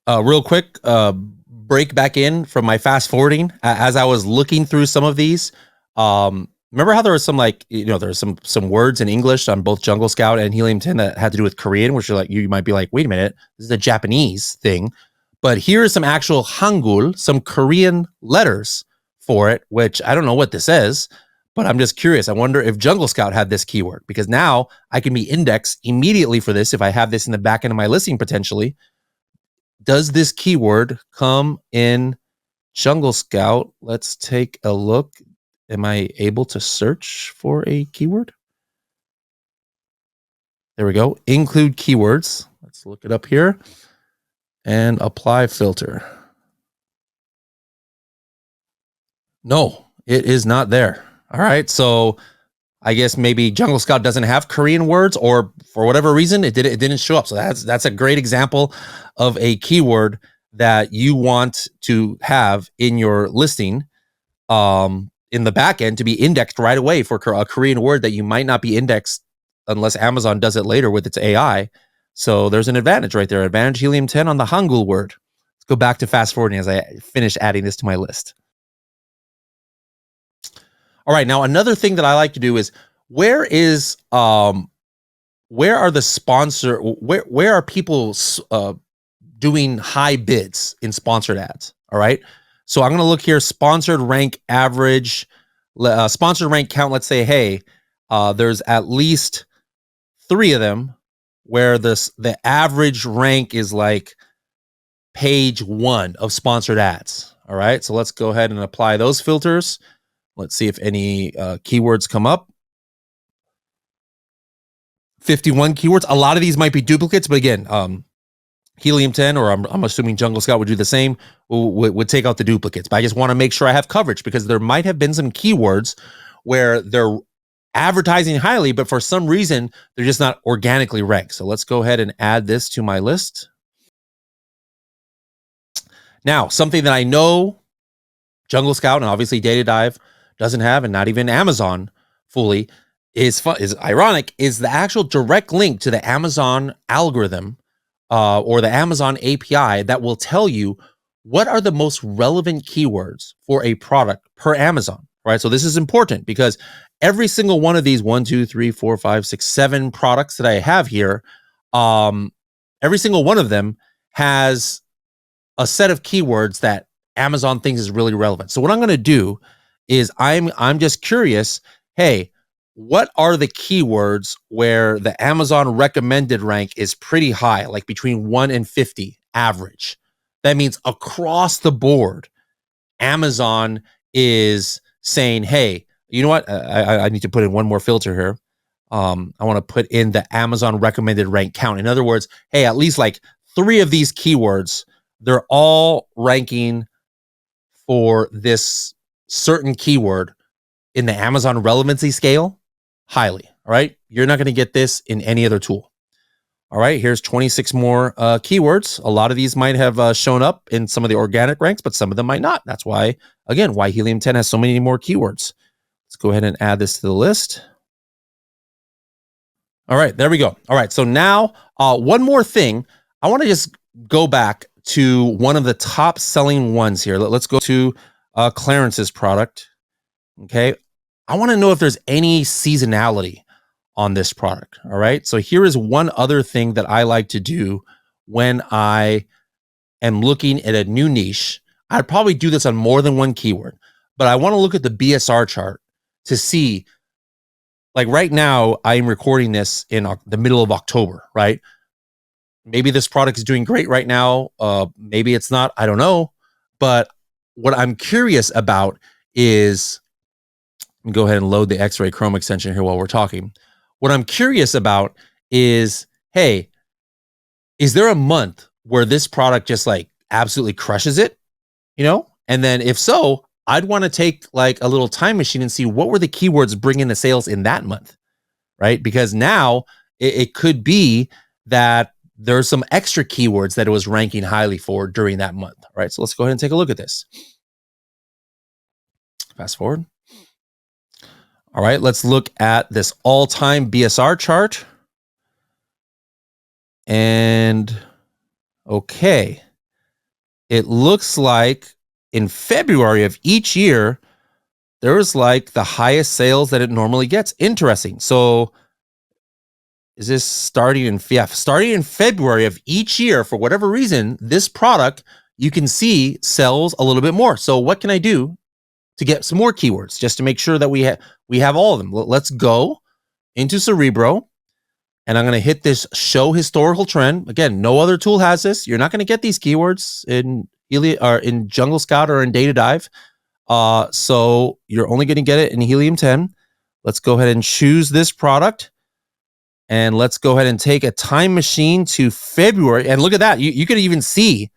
Real quick, break back in from my fast forwarding as I was looking through some of these. Remember how there was some, like, there's some words in English on both Jungle Scout and Helium 10 that had to do with Korean, which you might be like, wait a minute, this is a Japanese thing. But here is some actual Hangul, some Korean letters for it, which I don't know what this says, but I'm just curious. I wonder if Jungle Scout had this keyword, because now I can be indexed immediately for this if I have this in the back end of my listing potentially. Does this keyword come in Jungle Scout? Let's take a look. Am I able to search for a keyword? There we go. Include keywords. Let's look it up here and apply filter. No, it is not there. All right. So I guess maybe Jungle Scout doesn't have Korean words, or for whatever reason, it didn't show up. So that's a great example of a keyword that you want to have in your listing in the back end to be indexed right away for a Korean word that you might not be indexed unless Amazon does it later with its AI. So there's an advantage right there. Advantage Helium 10 on the Hangul word. Let's go back to fast forwarding as I finish adding this to my list. All right, now another thing that I like to do is where are the sponsor, where are people doing high bids in sponsored ads? All right, so I'm going to look here, sponsored rank average, sponsored rank count. Let's say, hey, there's at least 3 of them where the average rank is like page 1 of sponsored ads. All right, so let's go ahead and apply those filters. Let's see if any keywords come up. 51 keywords. A lot of these might be duplicates, but again, Helium 10, or I'm assuming Jungle Scout would do the same, would take out the duplicates. But I just want to make sure I have coverage, because there might have been some keywords where they're advertising highly, but for some reason, they're just not organically ranked. So let's go ahead and add this to my list. Now, something that I know Jungle Scout and obviously Data Dive doesn't have, and not even Amazon fully, is ironic, is the actual direct link to the Amazon algorithm or the Amazon API that will tell you what are the most relevant keywords for a product per Amazon, right? So this is important, because every single one of these 1, 2, 3, 4, 5, 6, 7 products that I have here, every single one of them has a set of keywords that Amazon thinks is really relevant. So what I'm going to do is I'm just curious, hey, what are the keywords where the Amazon recommended rank is pretty high, like between 1 and 50 average? That means across the board, Amazon is saying, hey, you know what? I need to put in one more filter here. I want to put in the Amazon recommended rank count. In other words, hey, at least like 3 of these keywords, they're all ranking for this certain keyword in the Amazon relevancy scale highly. All right. You're not going to get this in any other tool. All right. Here's 26 more keywords. A lot of these might have shown up in some of the organic ranks, but some of them might not. That's why, again, why Helium 10 has so many more keywords. Let's go ahead and add this to the list. All right. There we go. All right. So now one more thing. I want to just go back to one of the top selling ones here. Let's go to Clarence's product. Okay. I want to know if there's any seasonality on this product. All right. So here is one other thing that I like to do when I am looking at a new niche. I'd probably do this on more than one keyword, but I want to look at the BSR chart to see, like right now, I'm recording this in the middle of October, right? Maybe this product is doing great right now. Maybe it's not. I don't know. But what I'm curious about is, go ahead and load the X-Ray Chrome extension here while we're talking. What I'm curious about is, hey, is there a month where this product just like absolutely crushes it? You know? And then if so, I'd want to take like a little time machine and see what were the keywords bringing the sales in that month, right? Because now it could be that there's some extra keywords that it was ranking highly for during that month, right? So let's go ahead and take a look at this. Fast forward. All right, let's look at this all-time BSR chart. And okay, it looks like in February of each year, there was like the highest sales that it normally gets. Interesting. So is this starting in February of each year, for whatever reason, this product you can see sells a little bit more. So what can I do to get some more keywords just to make sure that we have all of them? Let's go into Cerebro, and I'm going to hit this show historical trend. Again, no other tool has this. You're not going to get these keywords in Helium or in Jungle Scout or in Data Dive. So you're only going to get it in Helium 10. Let's go ahead and choose this product. And let's go ahead and take a time machine to February. And look at that. You could even see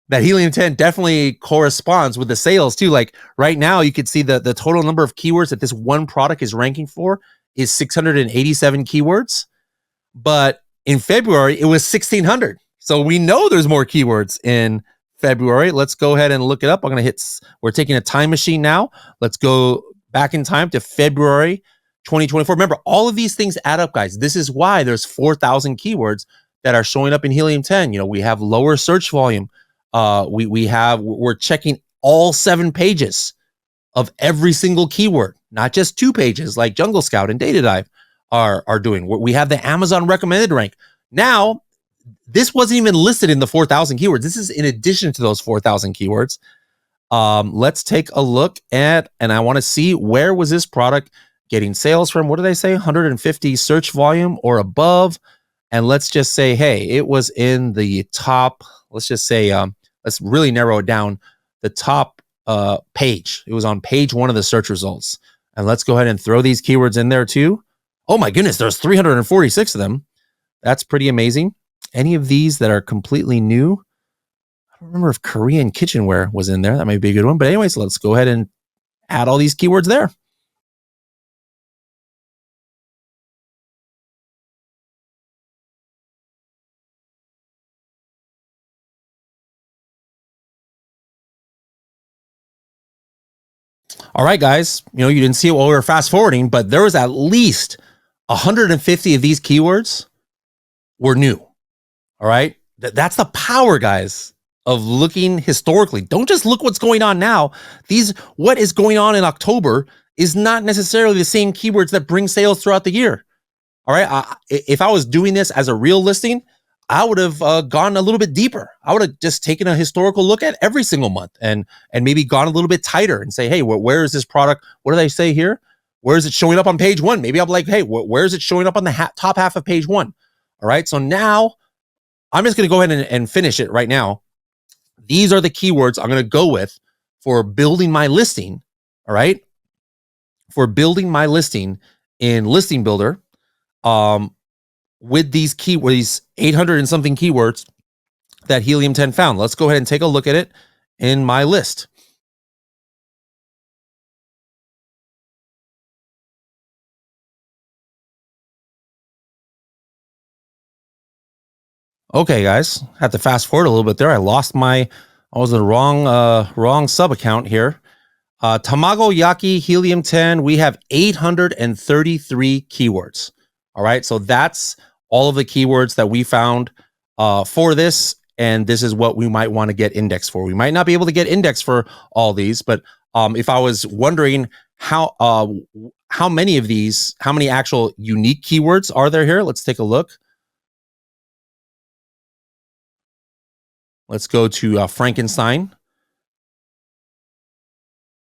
that Helium 10 definitely corresponds with the sales too. Like right now, you could see the total number of keywords that this one product is ranking for is 687 keywords. But in February, it was 1,600. So we know there's more keywords in February. Let's go ahead and look it up. We're taking a time machine now. Let's go back in time to February 2024. Remember, all of these things add up, guys. This is why there's 4,000 keywords that are showing up in Helium 10. You know, we have lower search volume. We're checking all 7 pages of every single keyword, not just 2 pages like Jungle Scout and Data Dive are doing. We have the Amazon recommended rank. Now, this wasn't even listed in the 4,000 keywords. This is in addition to those 4,000 keywords. Let's take a look at, and I want to see, where was this product getting sales from? What did I say? 150 search volume or above. And let's just say, hey, it was in the top, let's just say, let's really narrow it down, the top page. It was on page 1 of the search results. And let's go ahead and throw these keywords in there too. Oh my goodness, there's 346 of them. That's pretty amazing. Any of these that are completely new? I don't remember if Korean kitchenware was in there. That might be a good one. But anyways, let's go ahead and add all these keywords there. All right, guys, you didn't see it while we were fast forwarding, but there was at least 150 of these keywords were new. All right. That's the power, guys, of looking historically. Don't just look what's going on now. What is going on in October is not necessarily the same keywords that bring sales throughout the year. All right. If I was doing this as a real listing, I would have gone a little bit deeper. I would have just taken a historical look at every single month and maybe gone a little bit tighter and say, hey, where is this product? What do they say here? Where is it showing up on page 1? Maybe I'm like, hey, where is it showing up on the top half of page 1? All right. So now I'm just going to go ahead and finish it right now. These are the keywords I'm going to go with for building my listing. All right. For building my listing in Listing Builder. With these 800 and something keywords that Helium 10 found. Let's go ahead and take a look at it in my list. Okay, guys, had to fast forward a little bit there. I was in the wrong sub account here. Tamago Yaki Helium 10, we have 833 keywords. All right, so that's all of the keywords that we found for this, and this is what we might want to get indexed for. We might not be able to get indexed for all these, but if I was wondering how many of these, how many actual unique keywords are there here? Let's take a look. Let's go to Frankenstein.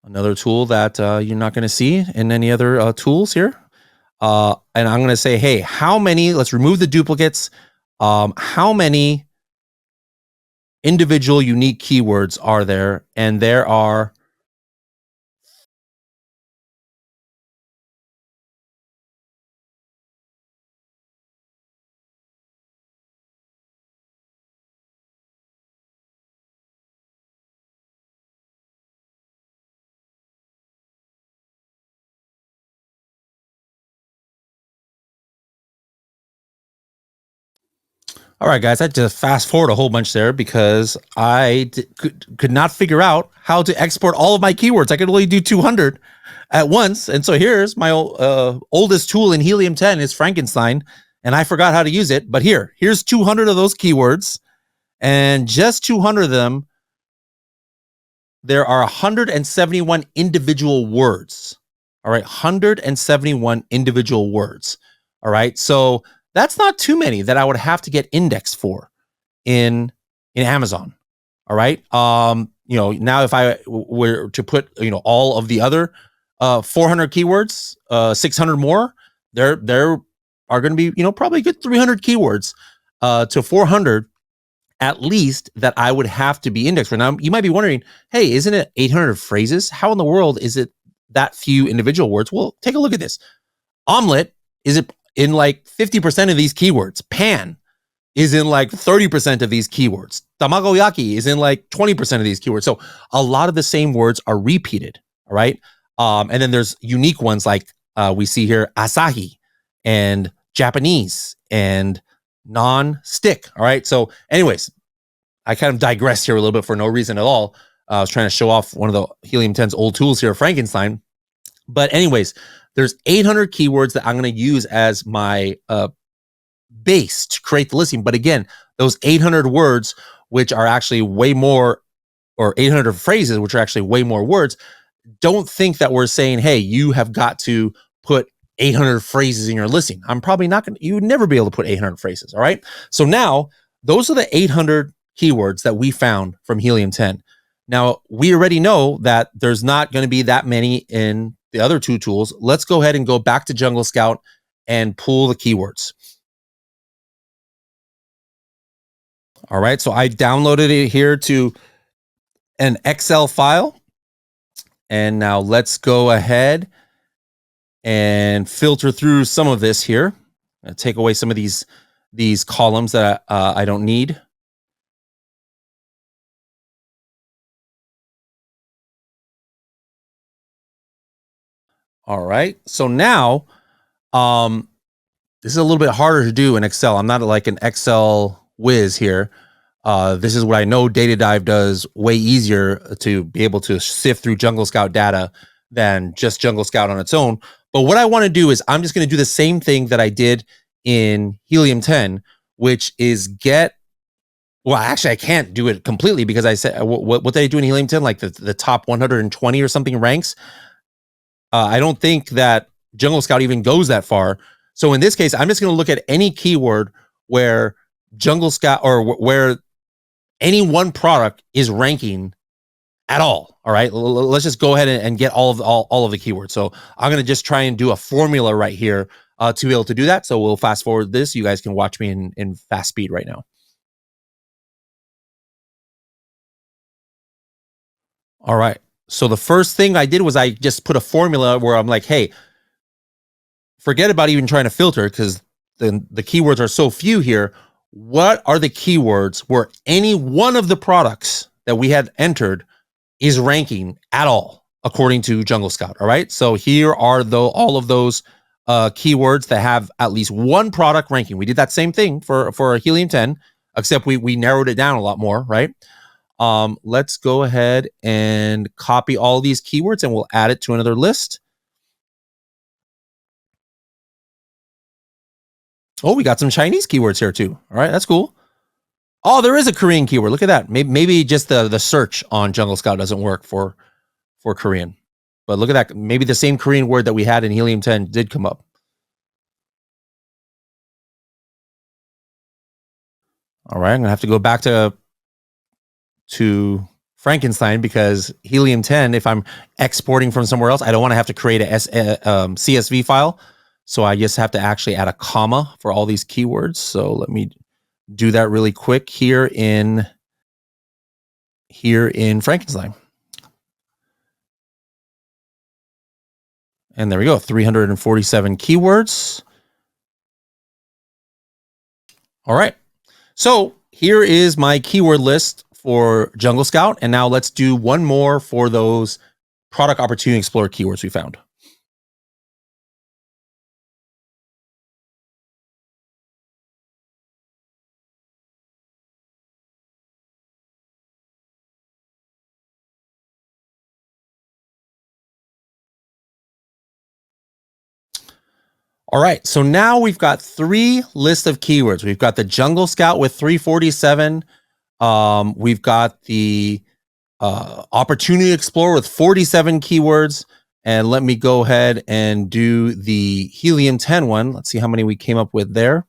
Another tool that you're not going to see in any other tools here. And I'm going to say, hey, let's remove the duplicates. How many individual unique keywords are there? And there are all right, guys, I just fast forward a whole bunch there because I could not figure out how to export all of my keywords. I could only do 200 at once. And so here's my oldest tool in Helium 10 is Frankenstein, and I forgot how to use it. But here's 200 of those keywords, and just 200 of them, there are 171 individual words. All right, 171 individual words. All right, so that's not too many that I would have to get indexed for in Amazon. All right. Now if I were to put, all of the other 400 keywords, 600 more, there are going to be, probably a good 300 keywords to 400 at least that I would have to be indexed for. Now, you might be wondering, hey, isn't it 800 phrases? How in the world is it that few individual words? Well, take a look at this. Omelet is in like 50% of these keywords. Pan is in like 30% of these keywords. Tamagoyaki is in like 20% of these keywords. So a lot of the same words are repeated. All right. And then there's unique ones like we see here, Asahi and Japanese and non-stick. All right. So anyways, I kind of digress here a little bit for no reason at all. I was trying to show off one of the Helium 10's old tools here, Frankenstein. But anyways, there's 800 keywords that I'm going to use as my base to create the listing. But again, those 800 words, which are actually way more, or 800 phrases, which are actually way more words, don't think that we're saying, hey, you have got to put 800 phrases in your listing. I'm probably not going to, you would never be able to put 800 phrases. All right. So now those are the 800 keywords that we found from Helium 10. Now we already know that there's not going to be that many in the other two tools. Let's go ahead and go back to Jungle Scout and pull the keywords. All right, so I downloaded it here to an Excel file. And now let's go ahead and filter through some of this here. Take away some of these columns that I don't need. All right, so now this is a little bit harder to do in Excel. I'm not like an Excel whiz here. This is what I know Data Dive does way easier to be able to sift through Jungle Scout data than just Jungle Scout on its own. But what I want to do is I'm just going to do the same thing that I did in Helium 10, which is well, actually, I can't do it completely because I said, what did I do in Helium 10? Like the top 120 or something ranks. I don't think that Jungle Scout even goes that far. So in this case, I'm just going to look at any keyword where Jungle Scout or where any one product is ranking at all. All right, let's just go ahead and get all of the keywords. So I'm going to just try and do a formula right here to be able to do that. So we'll fast forward this. You guys can watch me in fast speed right now. All right. So the first thing I did was I just put a formula where I'm like, hey, forget about even trying to filter because the keywords are so few here. What are the keywords where any one of the products that we had entered is ranking at all, according to Jungle Scout? All right. So here are all of those keywords that have at least one product ranking. We did that same thing for Helium 10, except we narrowed it down a lot more, right? Let's go ahead and copy all these keywords and we'll add it to another list. Oh, we got some Chinese keywords here too. All right, that's cool. Oh, there is a Korean keyword. Look at that. Maybe just the search on Jungle Scout doesn't work for Korean. But look at that. Maybe the same Korean word that we had in Helium 10 did come up. All right, I'm gonna have to go back to Frankenstein because Helium 10, if I'm exporting from somewhere else, I don't want to have to create a CSV file. So I just have to actually add a comma for all these keywords. So let me do that really quick here in Frankenstein. And there we go, 347 keywords. All right. So here is my keyword list for Jungle Scout. And now let's do one more for those product opportunity explorer keywords we found. All right, so now we've got 3 lists of keywords. We've got the Jungle Scout with 347. We've got the Opportunity Explorer with 47 keywords. And let me go ahead and do the Helium 10 one. Let's see how many we came up with there.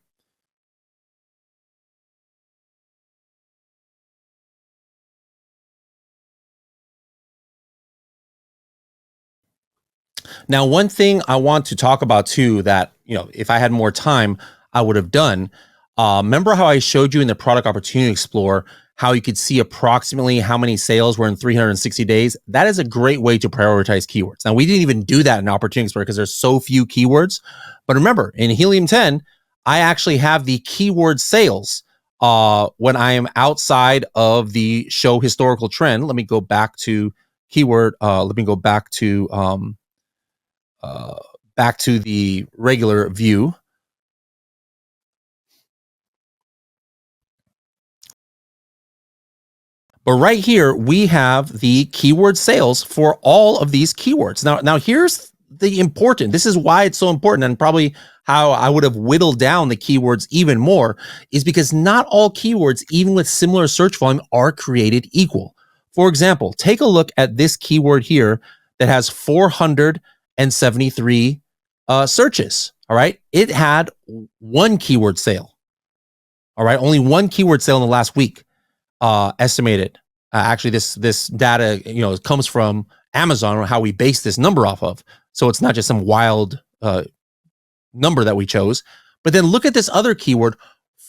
Now, one thing I want to talk about too that, if I had more time, I would have done. Remember how I showed you in the Product Opportunity Explorer how you could see approximately how many sales were in 360 days? That is a great way to prioritize keywords. Now, we didn't even do that in Opportunity Explorer because there's so few keywords. But remember, in Helium 10, I actually have the keyword sales when I am outside of the show historical trend. Let me go back to keyword. Let me go back to the regular view. But right here, we have the keyword sales for all of these keywords. Now here's the important, this is why it's so important, and probably how I would have whittled down the keywords even more, is because not all keywords, even with similar search volume, are created equal. For example, take a look at this keyword here that has 473 searches. All right. It had one keyword sale. All right. Only one keyword sale in the last week. Estimated. Actually, this data, comes from Amazon, or how we base this number off of. So it's not just some wild number that we chose. But then look at this other keyword,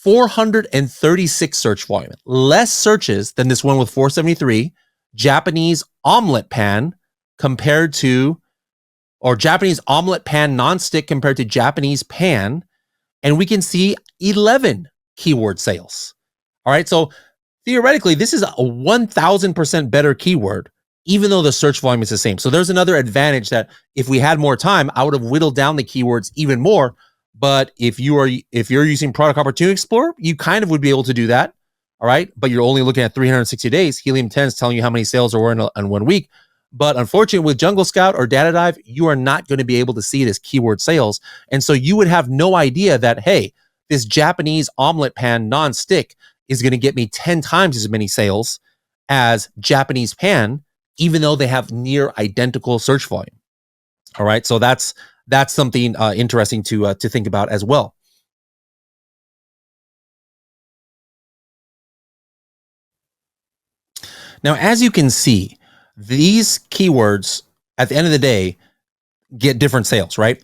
436 search volume, less searches than this one with 473, Japanese omelet pan compared to, or Japanese omelet pan nonstick compared to Japanese pan. And we can see 11 keyword sales. All right. So theoretically, this is a 1000% better keyword, even though the search volume is the same. So there's another advantage that if we had more time, I would have whittled down the keywords even more. But if you're using Product Opportunity Explorer, you kind of would be able to do that. All right. But you're only looking at 360 days. Helium 10 is telling you how many sales there were in 1 week. But unfortunately, with Jungle Scout or Data Dive, you are not going to be able to see it as keyword sales. And so you would have no idea that, hey, this Japanese omelet pan non-stick is going to get me 10 times as many sales as Japanese pan, even though they have near identical search volume. All right. So that's something interesting to think about as well. Now, as you can see, these keywords at the end of the day get different sales, right?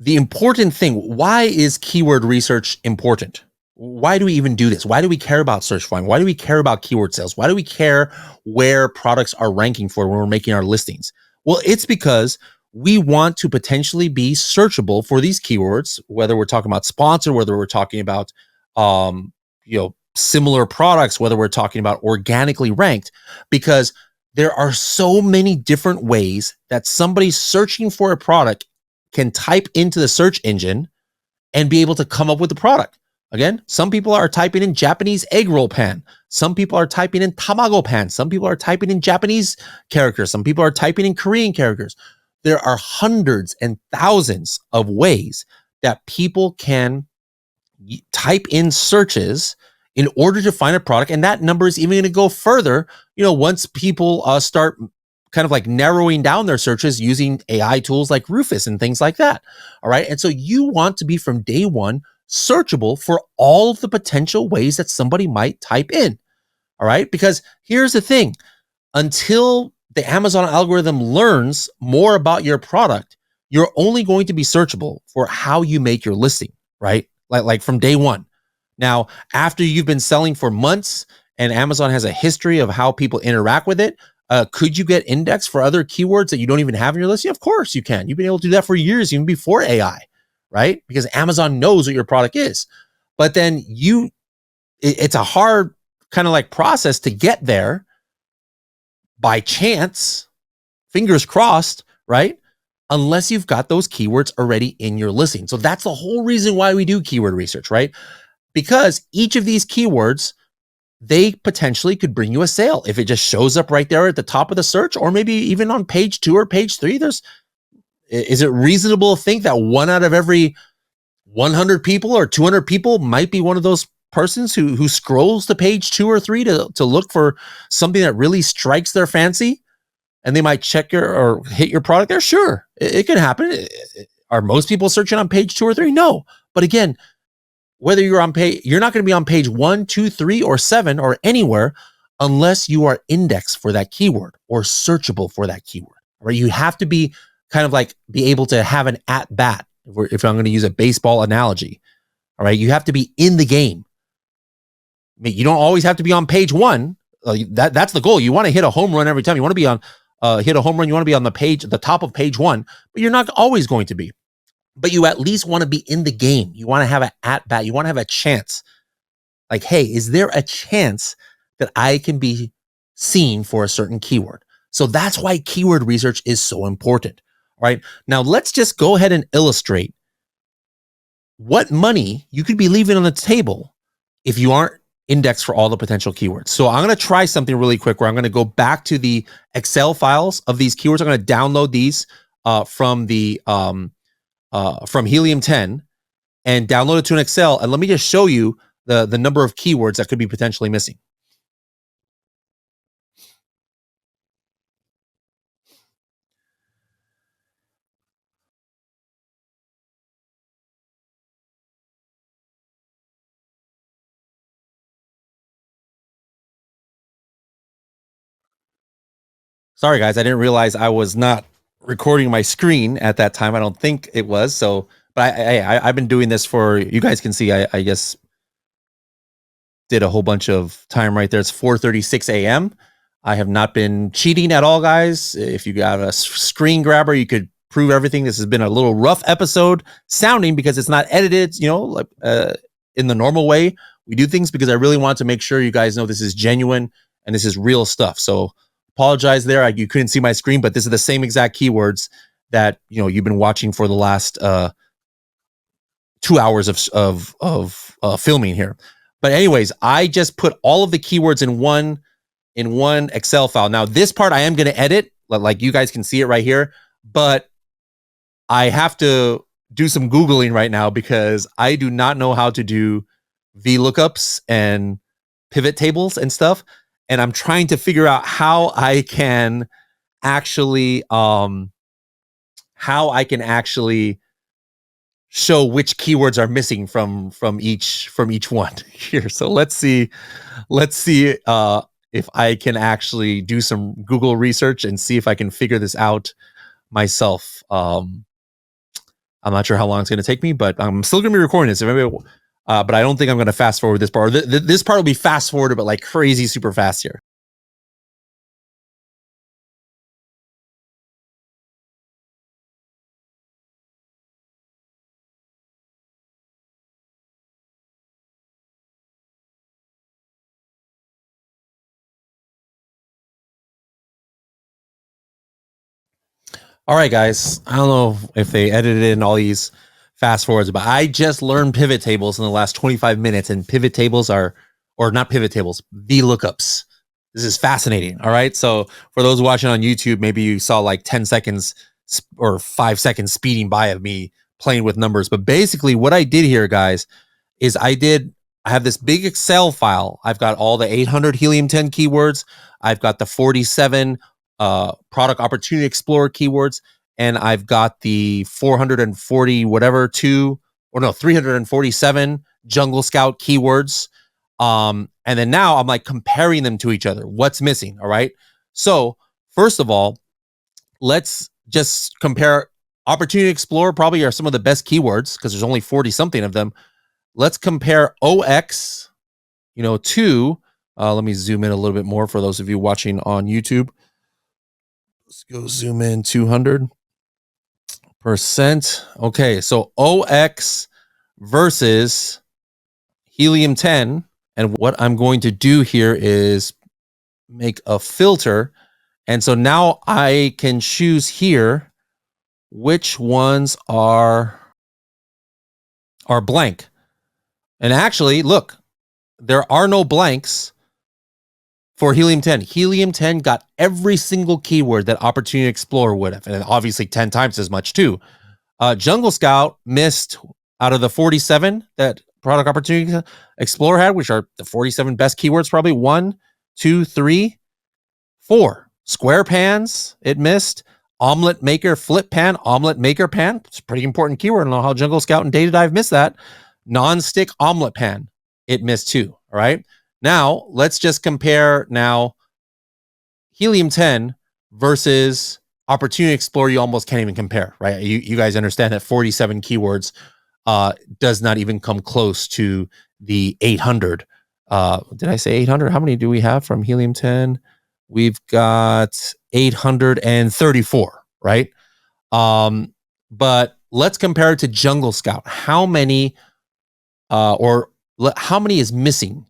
The important thing, why is keyword research important? Why do we even do this? Why do we care about search volume? Why do we care about keyword sales? Why do we care where products are ranking for when we're making our listings? Well, it's because we want to potentially be searchable for these keywords, whether we're talking about sponsor, whether we're talking about similar products, whether we're talking about organically ranked, because there are so many different ways that somebody searching for a product can type into the search engine and be able to come up with the product. Again, some people are typing in Japanese egg roll pan. Some people are typing in tamago pan. Some people are typing in Japanese characters. Some people are typing in Korean characters. There are hundreds and thousands of ways that people can type in searches in order to find a product. And that number is even going to go further, once people start kind of like narrowing down their searches using AI tools like Rufus and things like that. All right. And so you want to be from day one searchable for all of the potential ways that somebody might type in. All right. Because here's the thing, until the Amazon algorithm learns more about your product, you're only going to be searchable for how you make your listing, right? Like from day one. Now, after you've been selling for months and Amazon has a history of how people interact with it, could you get indexed for other keywords that you don't even have in your listing? Of course you can. You've been able to do that for years, even before AI, right? Because Amazon knows what your product is. But then it's a hard kind of like process to get there by chance, fingers crossed, right? Unless you've got those keywords already in your listing. So that's the whole reason why we do keyword research, right? Because each of these keywords, they potentially could bring you a sale if it just shows up right there at the top of the search, or maybe even on page 2 or page 3. Is it reasonable to think that 1 out of every 100 people or 200 people might be one of those persons who scrolls to page 2 or 3 to look for something that really strikes their fancy, and they might check or hit your product there? Sure, it can happen. Are most people searching on page 2 or 3? No. But again, whether you're on page, you're not going to be on page 1, 2, 3, or 7 or anywhere unless you are indexed for that keyword or searchable for that keyword. Right? You have to be kind of like be able to have an at bat. If I'm going to use a baseball analogy, all right, you have to be in the game. I mean, you don't always have to be on page 1. That's the goal. You want to hit a home run every time. You want to be on hit a home run. You want to be on the top of page 1, but you're not always going to be. But you at least want to be in the game. You want to have an at bat. You want to have a chance. Like, hey, is there a chance that I can be seen for a certain keyword? So that's why keyword research is so important. Right? Now, let's just go ahead and illustrate what money you could be leaving on the table if you aren't indexed for all the potential keywords. So I'm going to try something really quick where I'm going to go back to the Excel files of these keywords. I'm going to download these from Helium 10 and download it to an Excel. And let me just show you the number of keywords that could be potentially missing. Sorry, guys, I didn't realize I was not recording my screen at that time. I don't think it was. So, but I've been doing this for, you guys can see, I guess did a whole bunch of time right there. It's 4:36 a.m. I have not been cheating at all, guys. If you got a screen grabber, you could prove everything. This has been a little rough episode sounding because it's not edited, like in the normal way we do things, because I really want to make sure you guys know this is genuine and this is real stuff. So apologize there. You couldn't see my screen, but this is the same exact keywords that you've been watching for the last 2 hours of filming here. But anyways, I just put all of the keywords in one Excel file. Now this part I am going to edit, like you guys can see it right here, but I have to do some Googling right now because I do not know how to do VLOOKUPs and pivot tables and stuff. And I'm trying to figure out how I can actually show which keywords are missing from each one here. So let's see if I can actually do some Google research and see if I can figure this out myself. I'm not sure how long it's going to take me, but I'm still going to be recording this. But I don't think I'm going to fast forward this part. This part will be fast forwarded, but like crazy, super fast here. All right, guys. I don't know if they edited in all these fast forwards, but I just learned pivot tables in the last 25 minutes, and pivot tables or not pivot tables, VLOOKUPs. This is fascinating. All right. So for those watching on YouTube, maybe you saw like 10 seconds or 5 seconds speeding by of me playing with numbers. But basically what I did here, guys, is I have this big Excel file. I've got all the 800 Helium 10 keywords. I've got the 47 product opportunity explorer keywords, and I've got the 347 jungle scout keywords. And then now I'm like comparing them to each other. What's missing? All right. So first of all, let's just compare. Opportunity explorer probably are some of the best keywords because there's only 40 something of them. Let's compare OX, to, let me zoom in a little bit more for those of you watching on YouTube. Let's go zoom in 200%. Okay, so OX versus Helium 10. And what I'm going to do here is make a filter. And so now I can choose here which ones are blank. And actually, look, there are no blanks for Helium 10. Helium 10 got every single keyword that Opportunity Explorer would have, and obviously 10 times as much too. Jungle Scout missed out of the 47 that Product Opportunity Explorer had, which are the 47 best keywords, probably 1, 2, 3, 4. Square pans, it missed. Omelet maker, flip pan, omelet maker pan. It's a pretty important keyword. I don't know how Jungle Scout and Data Dive missed that. Non-stick omelet pan, it missed too. All right. Now let's just compare now Helium 10 versus Opportunity Explorer. You almost can't even compare, right? You guys understand that 47 keywords does not even come close to the 800. Did I say 800? How many do we have from Helium 10? We've got 834, right? But let's compare it to Jungle Scout. How many is missing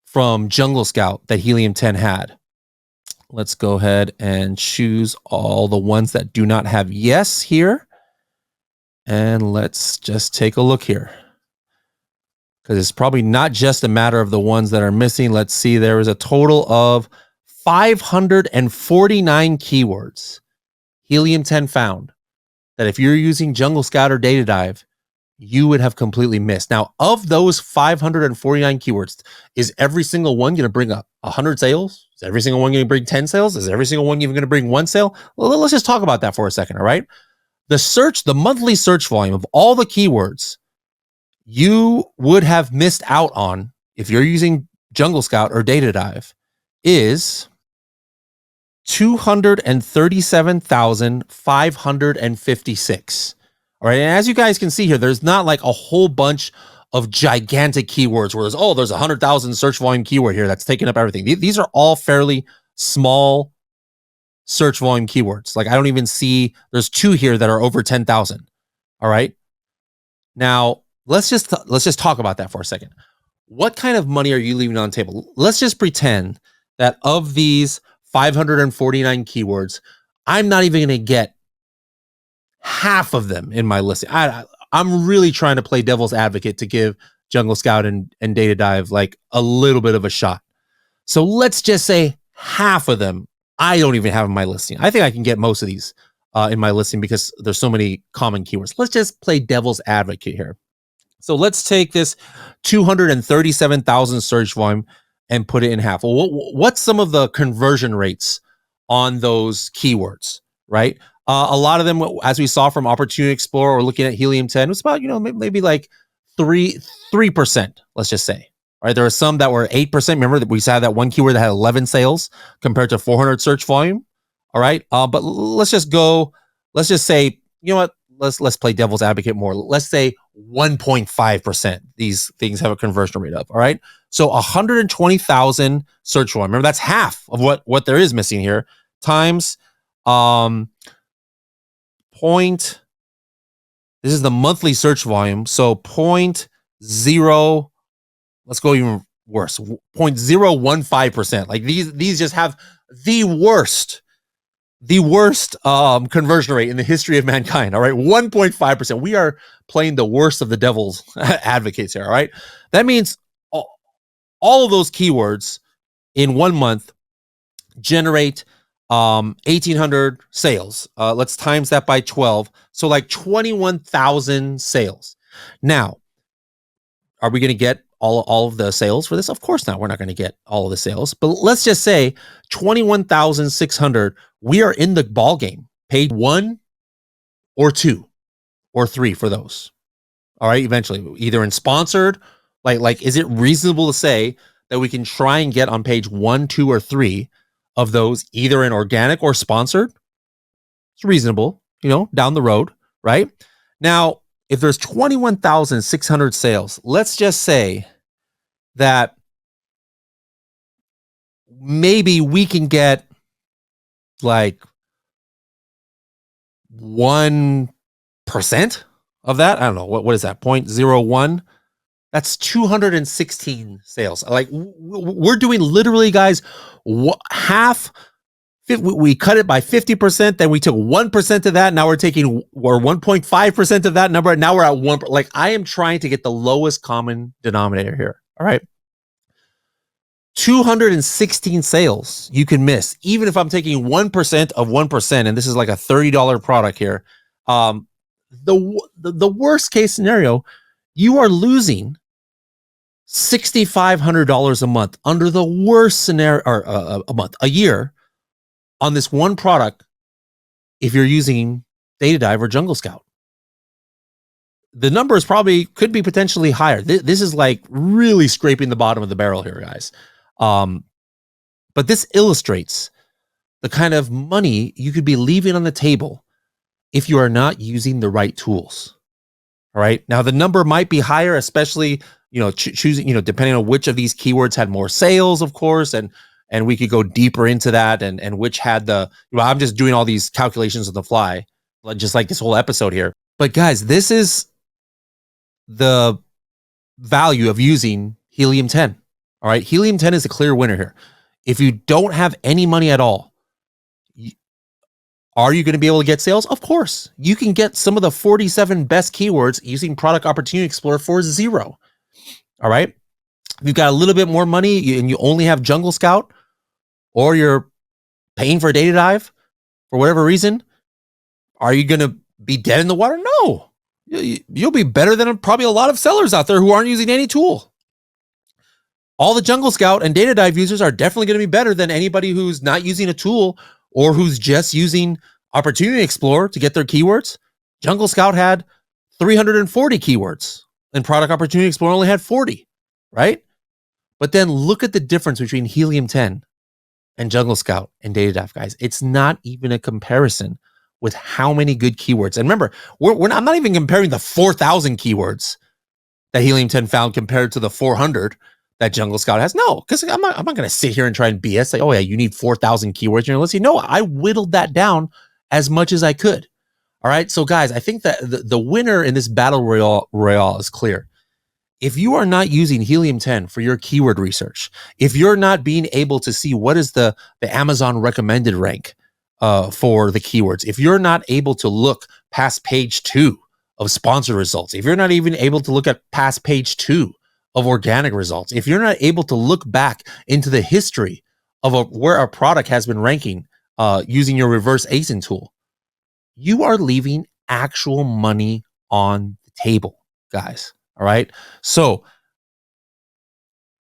from Jungle Scout that Helium 10 had? Let's go ahead and choose all the ones that do not have yes here. And let's just take a look here, because it's probably not just a matter of the ones that are missing. Let's see. There is a total of 549 keywords Helium 10 found that if you're using Jungle Scout or Data Dive, you would have completely missed. Now, of those 549 keywords, is every single one going to bring up 100 sales? Is every single one going to bring 10 sales? Is every single one even going to bring 1 sale? Well, let's just talk about that for a second, all right? The monthly search volume of all the keywords you would have missed out on if you're using Jungle Scout or Data Dive is 237,556. All right. And as you guys can see here, there's not like a whole bunch of gigantic keywords where there's 100,000 search volume keyword here that's taking up everything. These are all fairly small search volume keywords. Like I don't even see, there's 2 here that are over 10,000. All right. Now let's just talk about that for a second. What kind of money are you leaving on the table? Let's just pretend that of these 549 keywords, I'm not even going to get half of them in my listing. I'm really trying to play devil's advocate to give Jungle Scout and Data Dive like a little bit of a shot. So let's just say half of them I don't even have in my listing. I think I can get most of these in my listing because there's so many common keywords. Let's just play devil's advocate here. So let's take this 237,000 search volume and put it in half. Well, what's some of the conversion rates on those keywords, right? A lot of them, as we saw from Opportunity Explorer or looking at Helium 10, was about, maybe like 3%, let's just say. All right, there are some that were 8%. Remember that we saw that one keyword that had 11 sales compared to 400 search volume. All right, but let's just say, you know what? Let's play devil's advocate more. Let's say 1.5%. These things have a conversion rate of. All right, so 120,000 search volume. Remember, that's half of what there is missing here. Times point. This is the monthly search volume. So 0.0. Let's go even worse. 0.015%. Like these just have the worst conversion rate in the history of mankind. All right, 1.5%. We are playing the worst of the devil's advocates here. All right, that means all of those keywords in 1 month generate 1,800 sales. Let's times that by 12. So like 21,000 sales. Now, are we going to get all of the sales for this? Of course not. We're not going to get all of the sales, but let's just say 21,600. We are in the ball game. Page 1 or 2 or 3 for those. All right. Eventually, either in sponsored, like, is it reasonable to say that we can try and get on page 1, 2, or 3 of those, either in organic or sponsored? It's reasonable, down the road, right? Now, if there's 21,600 sales, let's just say that maybe we can get like 1% of that. I don't know. What is that? 0.01. That's 216 sales. Like we're doing literally, guys, half. We cut it by 50%. Then we took 1% of that. Now we're 1.5% of that number. Now we're at 1. Like I am trying to get the lowest common denominator here. All right. 216 sales you can miss, even if I'm taking 1% of 1%, and this is like a $30 product here. The worst case scenario, you are losing $6,500 a month under the worst scenario, or a year on this one product. If you're using Data Dive or Jungle Scout, the numbers could be potentially higher. This is like really scraping the bottom of the barrel here, guys. But this illustrates the kind of money you could be leaving on the table if you are not using the right tools. All right. Now the number might be higher, especially, choosing, depending on which of these keywords had more sales, of course, and we could go deeper into that and which had I'm just doing all these calculations on the fly, just like this whole episode here. But guys, this is the value of using Helium 10. All right. Helium 10 is a clear winner here. If you don't have any money at all, are you going to be able to get sales? Of course. You can get some of the 47 best keywords using Product Opportunity Explorer for $0. All right. If you've got a little bit more money and you only have Jungle Scout, or you're paying for a Data Dive for whatever reason, are you going to be dead in the water? No. You'll be better than probably a lot of sellers out there who aren't using any tool. All the Jungle Scout and Data Dive users are definitely going to be better than anybody who's not using a tool or who's just using Opportunity Explorer to get their keywords. Jungle Scout had 340 keywords and Product Opportunity Explorer only had 40, right? But then look at the difference between Helium 10 and Jungle Scout and Data Dive, guys. It's not even a comparison with how many good keywords. And remember, I'm not even comparing the 4,000 keywords that Helium 10 found compared to the 400 that Jungle Scout has? No, because I'm not going to sit here and try and BS, say, oh yeah, you need 4,000 keywords in your listing. No, I whittled that down as much as I could. All right. So guys, I think that the winner in this battle royale is clear. If you are not using Helium 10 for your keyword research, if you're not being able to see what is the Amazon recommended rank for the keywords, if you're not able to look past page 2 of sponsored results, if you're not even able to look at past page 2 of organic results, if you're not able to look back into the history of where a product has been ranking using your reverse ASIN tool, you are leaving actual money on the table, guys. All right. So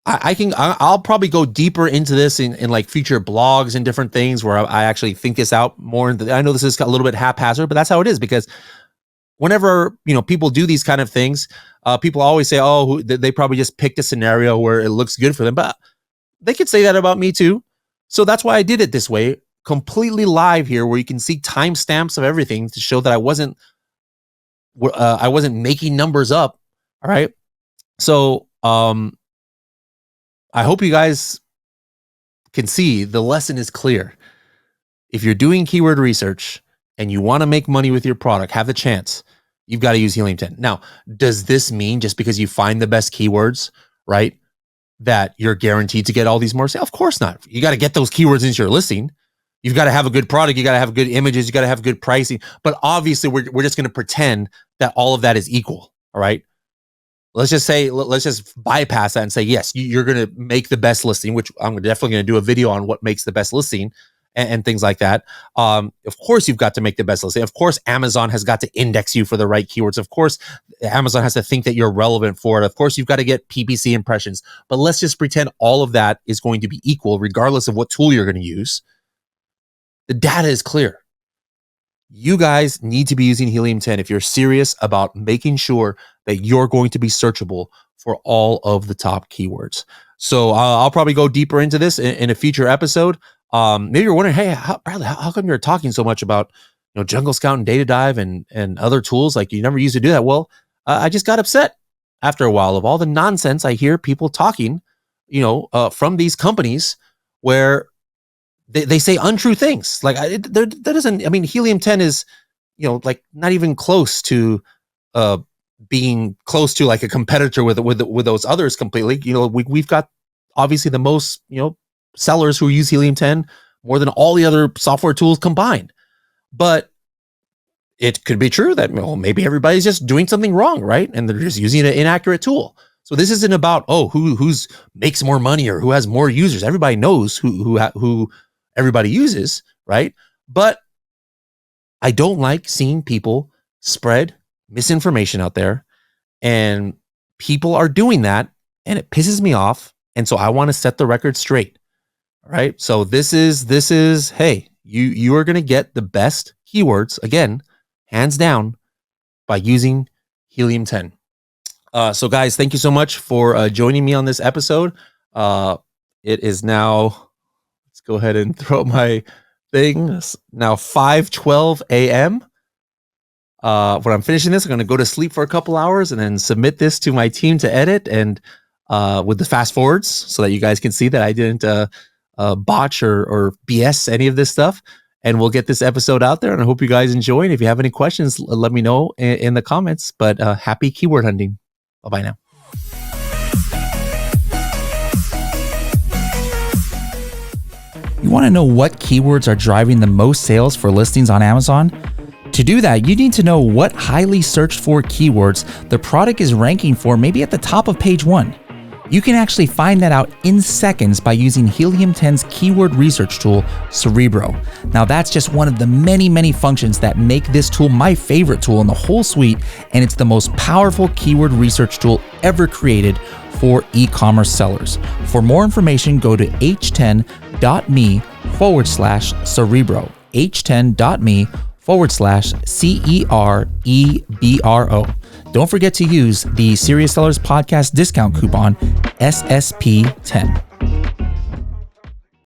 I'll probably go deeper into this in like future blogs and different things where I actually think this out more. I know this is a little bit haphazard, but that's how it is, because whenever, people do these kind of things, people always say, oh, they probably just picked a scenario where it looks good for them, but they could say that about me too. So that's why I did it this way, completely live here, where you can see timestamps of everything to show that I wasn't making numbers up. All right. So, I hope you guys can see the lesson is clear. If you're doing keyword research and you want to make money with your product, have the chance, you've got to use Helium 10. Now, does this mean just because you find the best keywords, right, that you're guaranteed to get all these more sales? Of course not. You got to get those keywords into your listing. You've got to have a good product. You got to have good images. You got to have good pricing. But obviously, we're just going to pretend that all of that is equal. All right. Let's just bypass that and say, yes, you're going to make the best listing, which I'm definitely going to do a video on what makes the best listing and things like that. Of course, you've got to make the best listing. Of course, Amazon has got to index you for the right keywords. Of course, Amazon has to think that you're relevant for it. Of course, you've got to get PPC impressions. But let's just pretend all of that is going to be equal, regardless of what tool you're going to use. The data is clear. You guys need to be using Helium 10 if you're serious about making sure that you're going to be searchable for all of the top keywords. So I'll probably go deeper into this in a future episode. Maybe you're wondering, hey, Bradley, how come you're talking so much about Jungle Scout and Data Dive and other tools? Like, you never used to do that. Well, I just got upset after a while of all the nonsense I hear people talking, from these companies where they say untrue things. Like, that doesn't, Helium 10 is, like not even close to being close to like a competitor with those others completely. We've got obviously the most, sellers who use Helium 10 more than all the other software tools combined. But it could be true that maybe everybody's just doing something wrong, right? And they're just using an inaccurate tool. So this isn't about, who's makes more money or who has more users. Everybody knows who everybody uses, right? But I don't like seeing people spread misinformation out there, and people are doing that, and it pisses me off. And so I want to set the record straight. All right. So this is, hey, you are going to get the best keywords, again, hands down, by using Helium 10. So guys, thank you so much for joining me on this episode. It is now, let's go ahead and throw up my thing. It's now 5:12 a.m. When I'm finishing this, I'm going to go to sleep for a couple hours and then submit this to my team to edit, and with the fast forwards so that you guys can see that I didn't botch or BS any of this stuff. And we'll get this episode out there, and I hope you guys enjoy. And if you have any questions, let me know in the comments. But happy keyword hunting. Bye-bye now. You want to know what keywords are driving the most sales for listings on Amazon? To do that, you need to know what highly searched for keywords the product is ranking for, maybe at the top of page 1. You can actually find that out in seconds by using Helium 10's keyword research tool, Cerebro. Now, that's just one of the many, many functions that make this tool my favorite tool in the whole suite, and it's the most powerful keyword research tool ever created for e-commerce sellers. For more information, go to h10.me/Cerebro, h10.me/CEREBRO. Don't forget to use the Serious Sellers Podcast discount coupon SSP10.